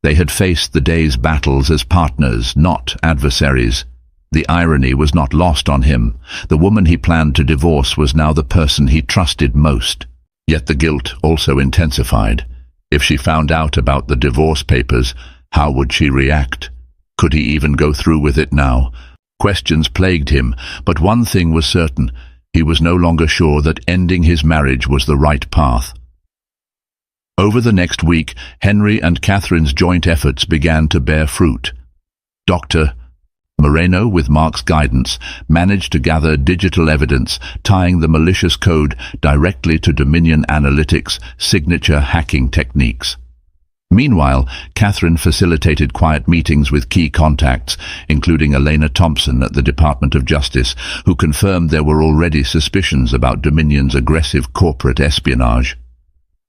They had faced the day's battles as partners, not adversaries. The irony was not lost on him. The woman he planned to divorce was now the person he trusted most. Yet the guilt also intensified. If she found out about the divorce papers, how would she react? Could he even go through with it now? Questions plagued him, but one thing was certain. He was no longer sure that ending his marriage was the right path. Over the next week, Henry and Catherine's joint efforts began to bear fruit. Dr. Moreno, with Mark's guidance, managed to gather digital evidence tying the malicious code directly to Dominion Analytics' signature hacking techniques. Meanwhile, Catherine facilitated quiet meetings with key contacts, including Elena Thompson at the Department of Justice, who confirmed there were already suspicions about Dominion's aggressive corporate espionage.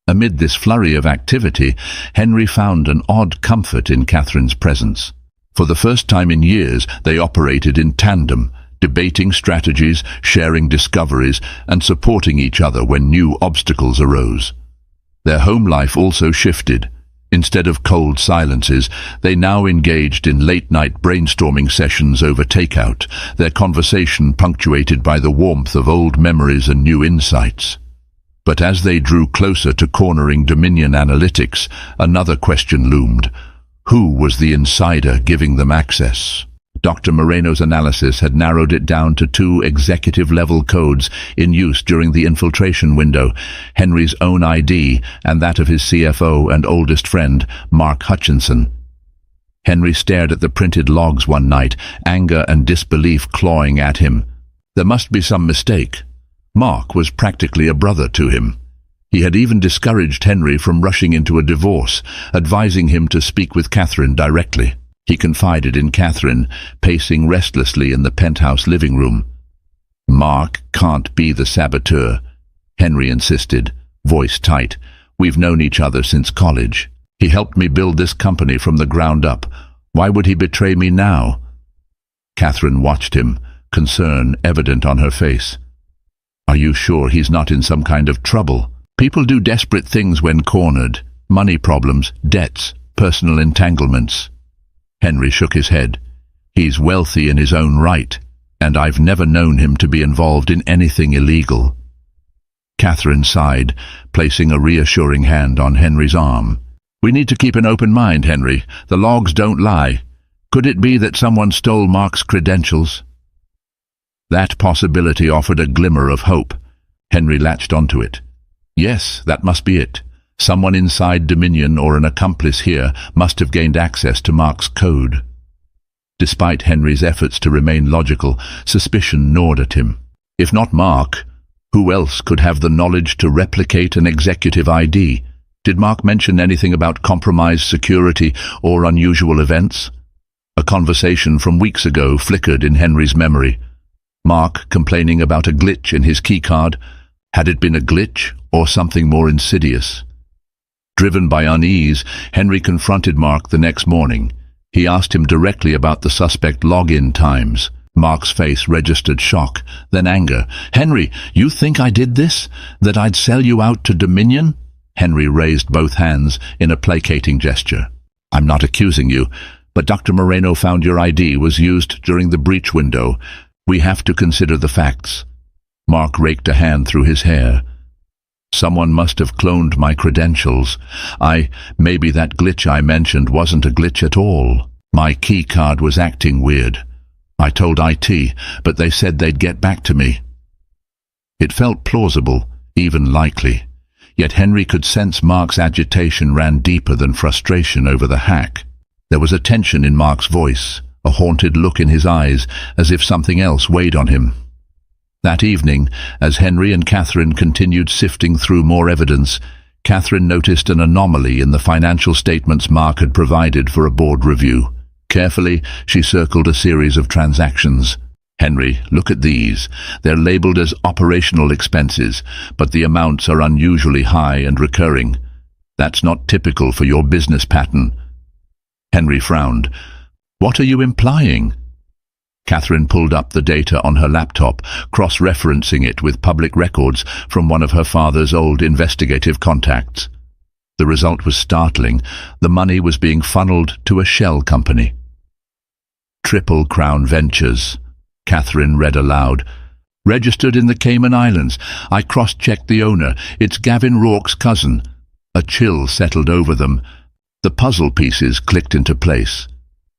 Amid this flurry of activity, Henry found an odd comfort in Catherine's presence. For the first time in years, they operated in tandem, debating strategies, sharing discoveries, and supporting each other when new obstacles arose. Their home life also shifted. Instead of cold silences, they now engaged in late-night brainstorming sessions over takeout, their conversation punctuated by the warmth of old memories and new insights. But as they drew closer to cornering Dominion Analytics, another question loomed. Who was the insider giving them access? Dr. Moreno's analysis had narrowed it down to 2 executive-level codes in use during the infiltration window, Henry's own ID and that of his CFO and oldest friend, Mark Hutchinson. Henry stared at the printed logs one night, anger and disbelief clawing at him. There must be some mistake. Mark was practically a brother to him. He had even discouraged Henry from rushing into a divorce, advising him to speak with Catherine directly. He confided in Catherine, pacing restlessly in the penthouse living room. "Mark can't be the saboteur," Henry insisted, voice tight. "We've known each other since college. He helped me build this company from the ground up. Why would he betray me now?" Catherine watched him, concern evident on her face. "Are you sure he's not in some kind of trouble? People do desperate things when cornered. Money problems, debts, personal entanglements." Henry shook his head. "He's wealthy in his own right, and I've never known him to be involved in anything illegal." Catherine sighed, placing a reassuring hand on Henry's arm. "We need to keep an open mind, Henry. The logs don't lie. Could it be that someone stole Mark's credentials? That possibility offered a glimmer of hope. Henry latched onto it. Yes, that must be it. Someone inside Dominion or an accomplice here must have gained access to Mark's code. Despite Henry's efforts to remain logical, suspicion gnawed at him. If not Mark, who else could have the knowledge to replicate an executive ID? Did Mark mention anything about compromised security or unusual events? A conversation from weeks ago flickered in Henry's memory. Mark complaining about a glitch in his keycard. Had it been a glitch or something more insidious? Driven by unease, Henry confronted Mark the next morning. He asked him directly about the suspect login times. Mark's face registered shock, then anger. "Henry, you think I did this? That I'd sell you out to Dominion?" Henry raised both hands in a placating gesture. "I'm not accusing you, but Dr. Moreno found your ID was used during the breach window. We have to consider the facts." Mark raked a hand through his hair. "Someone must have cloned my credentials. Maybe that glitch I mentioned wasn't a glitch at all. My key card was acting weird. I told IT, but they said they'd get back to me." It felt plausible, even likely. Yet Henry could sense Mark's agitation ran deeper than frustration over the hack. There was a tension in Mark's voice, a haunted look in his eyes, as if something else weighed on him. That evening, as Henry and Catherine continued sifting through more evidence, Catherine noticed an anomaly in the financial statements Mark had provided for a board review. Carefully, she circled a series of transactions. "Henry, look at these. They're labeled as operational expenses, but the amounts are unusually high and recurring. That's not typical for your business pattern." Henry frowned. "What are you implying?" Catherine pulled up the data on her laptop, cross-referencing it with public records from one of her father's old investigative contacts. The result was startling. The money was being funneled to a shell company. "Triple Crown Ventures," Catherine read aloud. "Registered in the Cayman Islands. I cross-checked the owner. It's Gavin Rourke's cousin." A chill settled over them. The puzzle pieces clicked into place.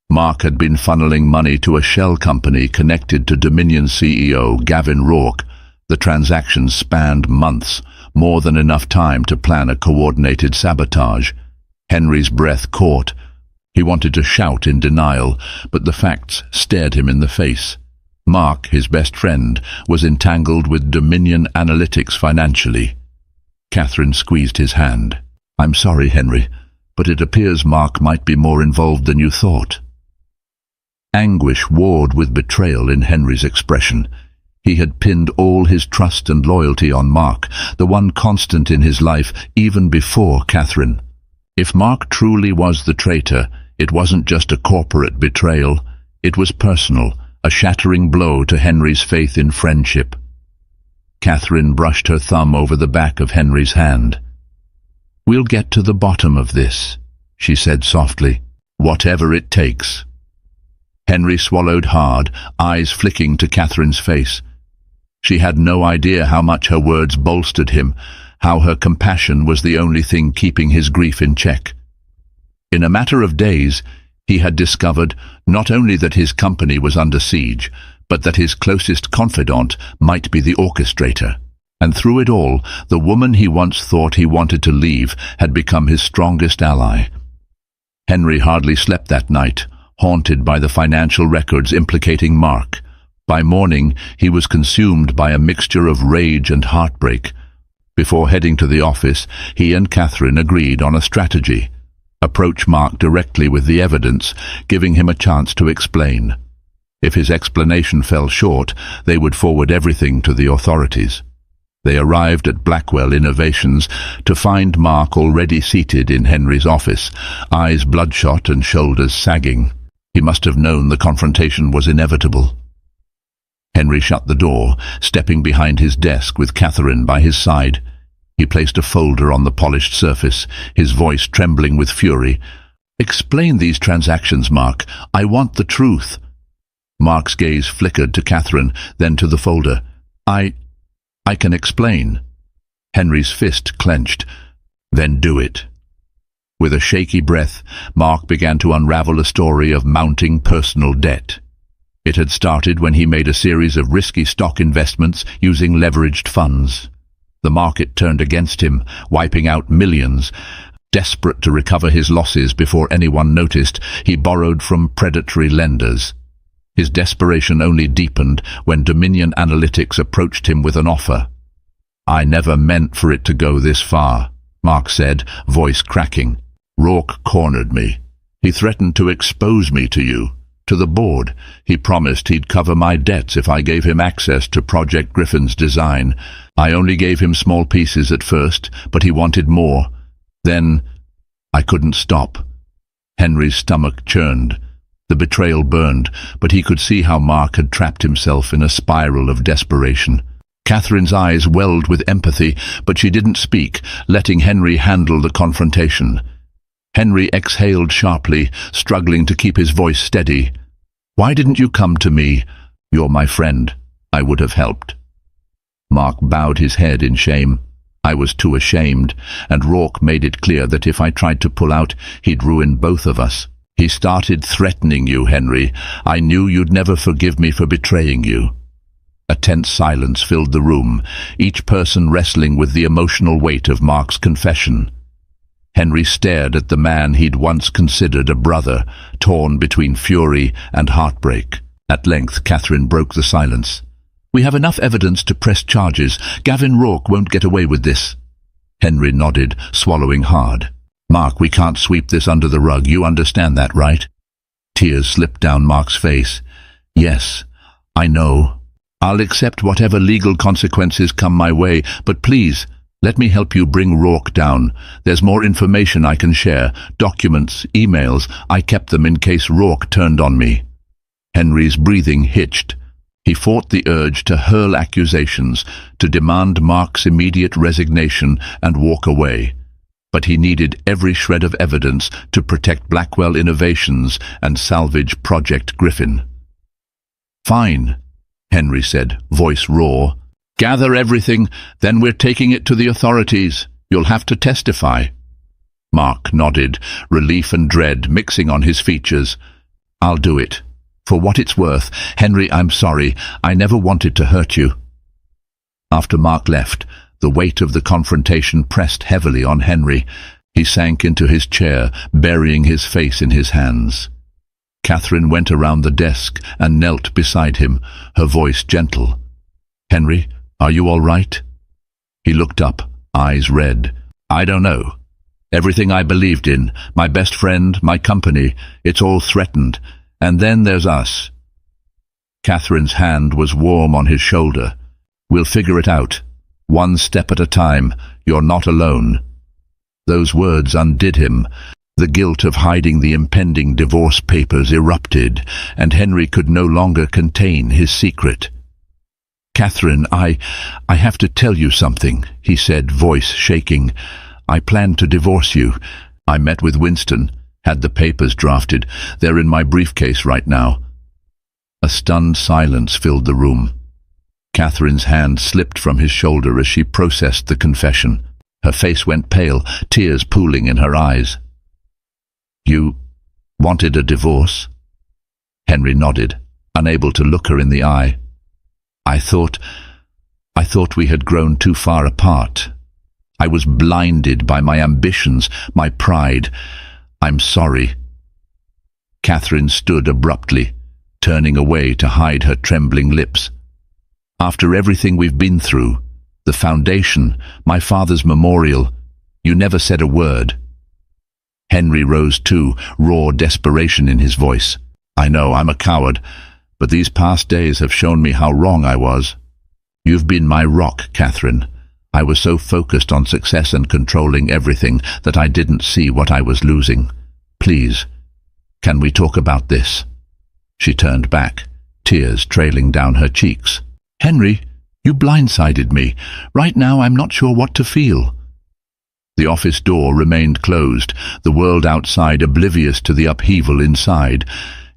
Mark had been funneling money to a shell company connected to Dominion CEO Gavin Rourke. The transactions spanned months, more than enough time to plan a coordinated sabotage. Henry's breath caught. He wanted to shout in denial, but the facts stared him in the face. Mark, his best friend, was entangled with Dominion Analytics financially. Catherine squeezed his hand. "I'm sorry, Henry, but it appears Mark might be more involved than you thought." Anguish warred with betrayal in Henry's expression. He had pinned all his trust and loyalty on Mark, the one constant in his life even before Catherine. If Mark truly was the traitor, it wasn't just a corporate betrayal. It was personal, a shattering blow to Henry's faith in friendship. Catherine brushed her thumb over the back of Henry's hand. "We'll get to the bottom of this," she said softly. "Whatever it takes." Henry swallowed hard, eyes flicking to Catherine's face. She had no idea how much her words bolstered him, how her compassion was the only thing keeping his grief in check. In a matter of days, he had discovered not only that his company was under siege, but that his closest confidant might be the orchestrator. And through it all, the woman he once thought he wanted to leave had become his strongest ally. Henry hardly slept that night, haunted by the financial records implicating Mark. By morning, he was consumed by a mixture of rage and heartbreak. Before heading to the office, he and Catherine agreed on a strategy. Approach Mark directly with the evidence, giving him a chance to explain. If his explanation fell short, they would forward everything to the authorities. They arrived at Blackwell Innovations to find Mark already seated in Henry's office, eyes bloodshot and shoulders sagging. He must have known the confrontation was inevitable. Henry shut the door, stepping behind his desk with Catherine by his side. He placed a folder on the polished surface, his voice trembling with fury. "Explain these transactions, Mark. I want the truth." Mark's gaze flickered to Catherine, then to the folder. I can explain." Henry's fist clenched. "Then do it." With a shaky breath, Mark began to unravel a story of mounting personal debt. It had started when he made a series of risky stock investments using leveraged funds. The market turned against him, wiping out millions. Desperate to recover his losses before anyone noticed, he borrowed from predatory lenders. His desperation only deepened when Dominion Analytics approached him with an offer. "I never meant for it to go this far," Mark said, voice cracking. "Rourke cornered me. He threatened to expose me to you, to the board. He promised he'd cover my debts if I gave him access to Project Griffin's design. I only gave him small pieces at first, but he wanted more. Then I couldn't stop." Henry's stomach churned. The betrayal burned, but he could see how Mark had trapped himself in a spiral of desperation. Catherine's eyes welled with empathy, but she didn't speak, letting Henry handle the confrontation. Henry exhaled sharply, struggling to keep his voice steady. "Why didn't you come to me? You're my friend. I would have helped." Mark bowed his head in shame. "I was too ashamed, and Rourke made it clear that if I tried to pull out, he'd ruin both of us. He started threatening you, Henry. I knew you'd never forgive me for betraying you." A tense silence filled the room, each person wrestling with the emotional weight of Mark's confession. Henry stared at the man he'd once considered a brother, torn between fury and heartbreak. At length, Catherine broke the silence. "We have enough evidence to press charges. Gavin Rourke won't get away with this." Henry nodded, swallowing hard. "Mark, we can't sweep this under the rug. You understand that, right?" Tears slipped down Mark's face. "Yes, I know. I'll accept whatever legal consequences come my way, but please, let me help you bring Rourke down. There's more information I can share, documents, emails. I kept them in case Rourke turned on me." Henry's breathing hitched. He fought the urge to hurl accusations, to demand Mark's immediate resignation and walk away. But he needed every shred of evidence to protect Blackwell Innovations and salvage Project Griffin. "Fine," Henry said, voice raw. "Gather everything, then we're taking it to the authorities. You'll have to testify." Mark nodded, relief and dread mixing on his features. "I'll do it. For what it's worth, Henry, I'm sorry. I never wanted to hurt you." After Mark left, the weight of the confrontation pressed heavily on Henry. He sank into his chair, burying his face in his hands. Catherine went around the desk and knelt beside him, her voice gentle. "Henry, are you all right?" He looked up, eyes red. "I don't know. Everything I believed in, my best friend, my company, it's all threatened. And then there's us." Catherine's hand was warm on his shoulder. "We'll figure it out. One step at a time. You're not alone." Those words undid him. The guilt of hiding the impending divorce papers erupted, and Henry could no longer contain his secret. "Catherine, I have to tell you something," he said, voice shaking. "I plan to divorce you. I met with Winston, had the papers drafted. They're in my briefcase right now." A stunned silence filled the room. Catherine's hand slipped from his shoulder as she processed the confession. Her face went pale, tears pooling in her eyes. "You wanted a divorce?" Henry nodded, unable to look her in the eye. I thought we had grown too far apart. I was blinded by my ambitions, my pride. I'm sorry." Catherine stood abruptly, turning away to hide her trembling lips. "After everything we've been through, the foundation, my father's memorial, you never said a word." Henry rose too, raw desperation in his voice. "I know, I'm a coward, but these past days have shown me how wrong I was. You've been my rock, Catherine. I was so focused on success and controlling everything that I didn't see what I was losing. Please, can we talk about this?" She turned back, tears trailing down her cheeks. "Henry, you blindsided me. Right now I'm not sure what to feel." The office door remained closed, the world outside oblivious to the upheaval inside.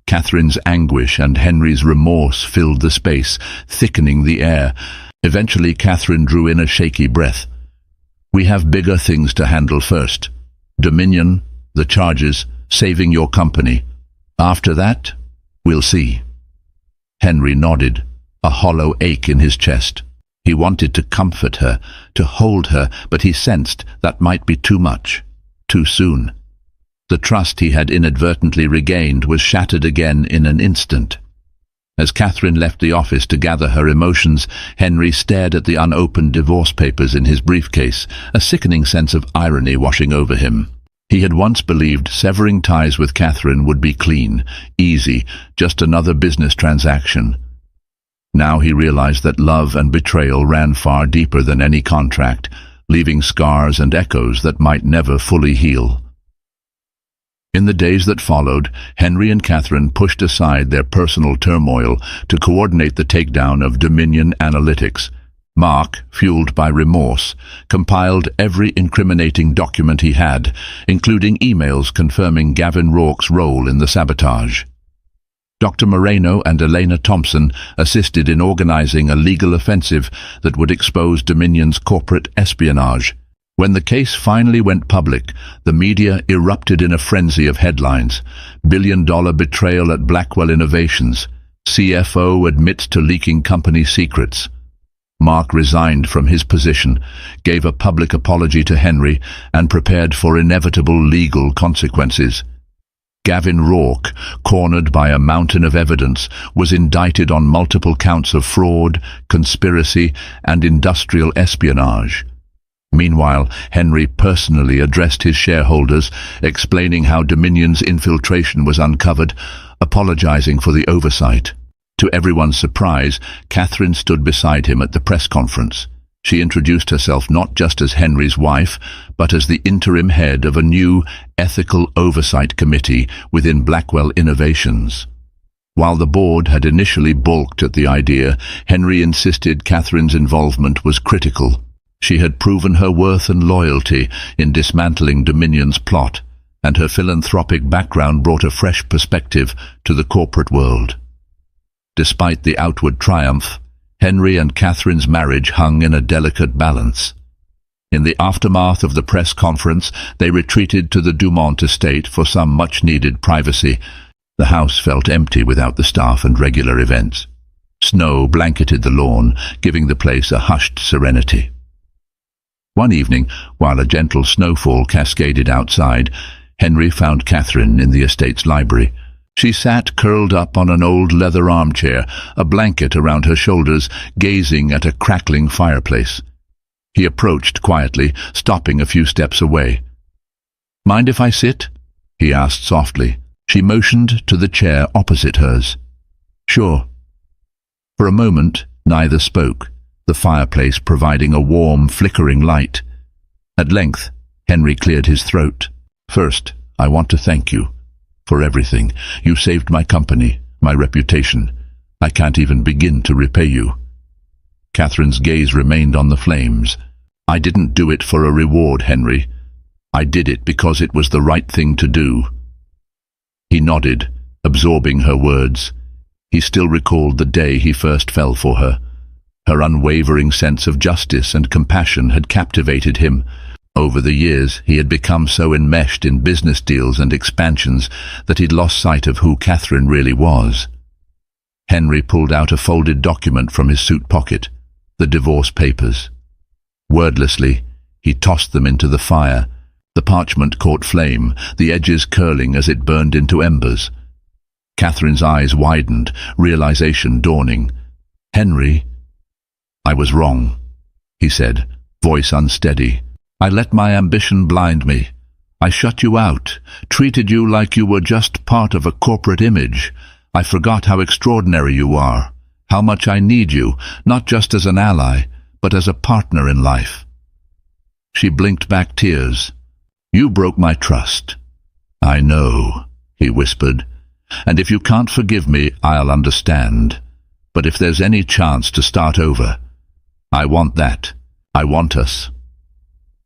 Catherine's anguish and Henry's remorse filled the space, thickening the air. Eventually Catherine drew in a shaky breath. "We have bigger things to handle first. Dominion, the charges, saving your company. After that, we'll see." Henry nodded, a hollow ache in his chest. He wanted to comfort her, to hold her, but he sensed that might be too much, too soon. The trust he had inadvertently regained was shattered again in an instant. As Catherine left the office to gather her emotions, Henry stared at the unopened divorce papers in his briefcase, a sickening sense of irony washing over him. He had once believed severing ties with Catherine would be clean, easy, just another business transaction. Now he realized that love and betrayal ran far deeper than any contract, leaving scars and echoes that might never fully heal. In the days that followed, Henry and Catherine pushed aside their personal turmoil to coordinate the takedown of Dominion Analytics. Mark, fueled by remorse, compiled every incriminating document he had, including emails confirming Gavin Rourke's role in the sabotage. Dr. Moreno and Elena Thompson assisted in organizing a legal offensive that would expose Dominion's corporate espionage. When the case finally went public, the media erupted in a frenzy of headlines. "Billion-dollar betrayal at Blackwell Innovations. CFO admits to leaking company secrets." Mark resigned from his position, gave a public apology to Henry, and prepared for inevitable legal consequences. Gavin Rourke, cornered by a mountain of evidence, was indicted on multiple counts of fraud, conspiracy, and industrial espionage. Meanwhile, Henry personally addressed his shareholders, explaining how Dominion's infiltration was uncovered, apologizing for the oversight. To everyone's surprise, Catherine stood beside him at the press conference. She introduced herself not just as Henry's wife, but as the interim head of a new ethical oversight committee within Blackwell Innovations. While the board had initially balked at the idea, Henry insisted Catherine's involvement was critical. She had proven her worth and loyalty in dismantling Dominion's plot, and her philanthropic background brought a fresh perspective to the corporate world. Despite the outward triumph, Henry and Catherine's marriage hung in a delicate balance. In the aftermath of the press conference, they retreated to the Dumont estate for some much-needed privacy. The house felt empty without the staff and regular events. Snow blanketed the lawn, giving the place a hushed serenity. One evening, while a gentle snowfall cascaded outside, Henry found Catherine in the estate's library. She sat curled up on an old leather armchair, a blanket around her shoulders, gazing at a crackling fireplace. He approached quietly, stopping a few steps away. "Mind if I sit?" he asked softly. She motioned to the chair opposite hers. "Sure." For a moment, neither spoke, the fireplace providing a warm, flickering light. At length, Henry cleared his throat. "First, I want to thank you for everything. You saved my company, my reputation. I can't even begin to repay you." Catherine's gaze remained on the flames. "I didn't do it for a reward, Henry. I did it because it was the right thing to do." He nodded, absorbing her words. He still recalled the day he first fell for her. Her unwavering sense of justice and compassion had captivated him. Over the years, he had become so enmeshed in business deals and expansions that he'd lost sight of who Catherine really was. Henry pulled out a folded document from his suit pocket, the divorce papers. Wordlessly, he tossed them into the fire. The parchment caught flame, the edges curling as it burned into embers. Catherine's eyes widened, realization dawning. "Henry, I was wrong," he said, voice unsteady. "I let my ambition blind me. I shut you out, treated you like you were just part of a corporate image. I forgot how extraordinary you are, how much I need you, not just as an ally, but as a partner in life." She blinked back tears. "You broke my trust." "I know," he whispered. "And if you can't forgive me, I'll understand. But if there's any chance to start over, I want that. I want us."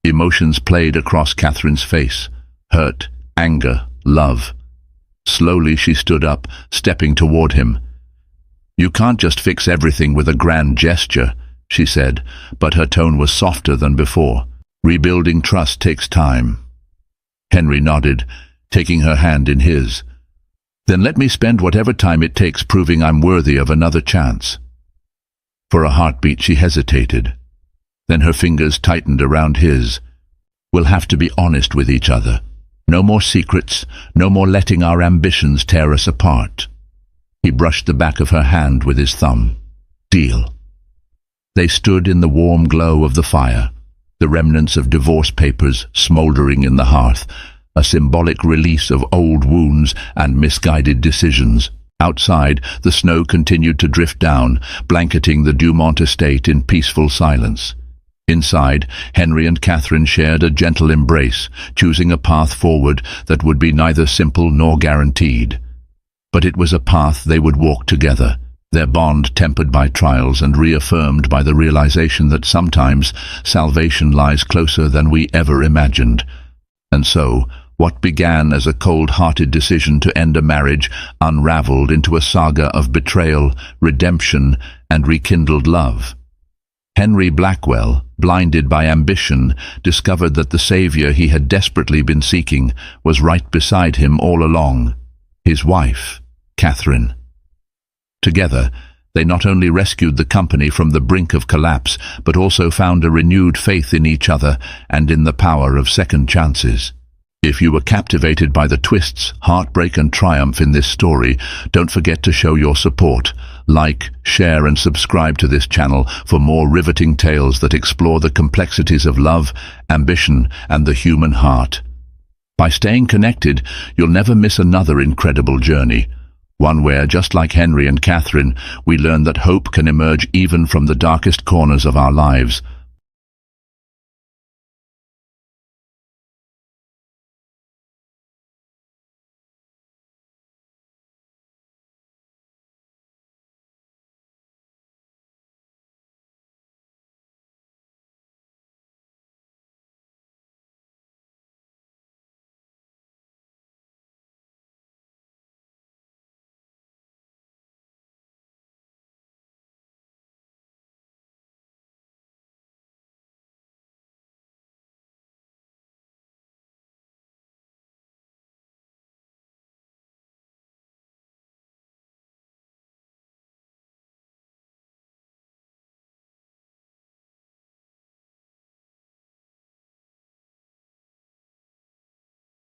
Emotions played across Catherine's face. Hurt, anger, love. Slowly she stood up, stepping toward him. "You can't just fix everything with a grand gesture," she said, but her tone was softer than before. "Rebuilding trust takes time." Henry nodded, taking her hand in his. Then let me spend whatever time it takes proving I'm worthy of another chance. For a heartbeat she hesitated. Then her fingers tightened around his. We'll have to be honest with each other. No more secrets, no more letting our ambitions tear us apart. He brushed the back of her hand with his thumb. Deal. They stood in the warm glow of the fire, the remnants of divorce papers smouldering in the hearth, a symbolic release of old wounds and misguided decisions. Outside, the snow continued to drift down, blanketing the Dumont estate in peaceful silence. Inside, Henry and Catherine shared a gentle embrace, choosing a path forward that would be neither simple nor guaranteed. But it was a path they would walk together, their bond tempered by trials and reaffirmed by the realization that sometimes salvation lies closer than we ever imagined. And so, what began as a cold-hearted decision to end a marriage unraveled into a saga of betrayal, redemption, and rekindled love. Henry Blackwell, blinded by ambition, discovered that the savior he had desperately been seeking was right beside him all along, his wife, Catherine. Together, they not only rescued the company from the brink of collapse, but also found a renewed faith in each other and in the power of second chances. If you were captivated by the twists, heartbreak and triumph in this story, don't forget to show your support. Like, share and subscribe to this channel for more riveting tales that explore the complexities of love, ambition, and the human heart. By staying connected, you'll never miss another incredible journey. One where, just like Henry and Catherine, we learn that hope can emerge even from the darkest corners of our lives.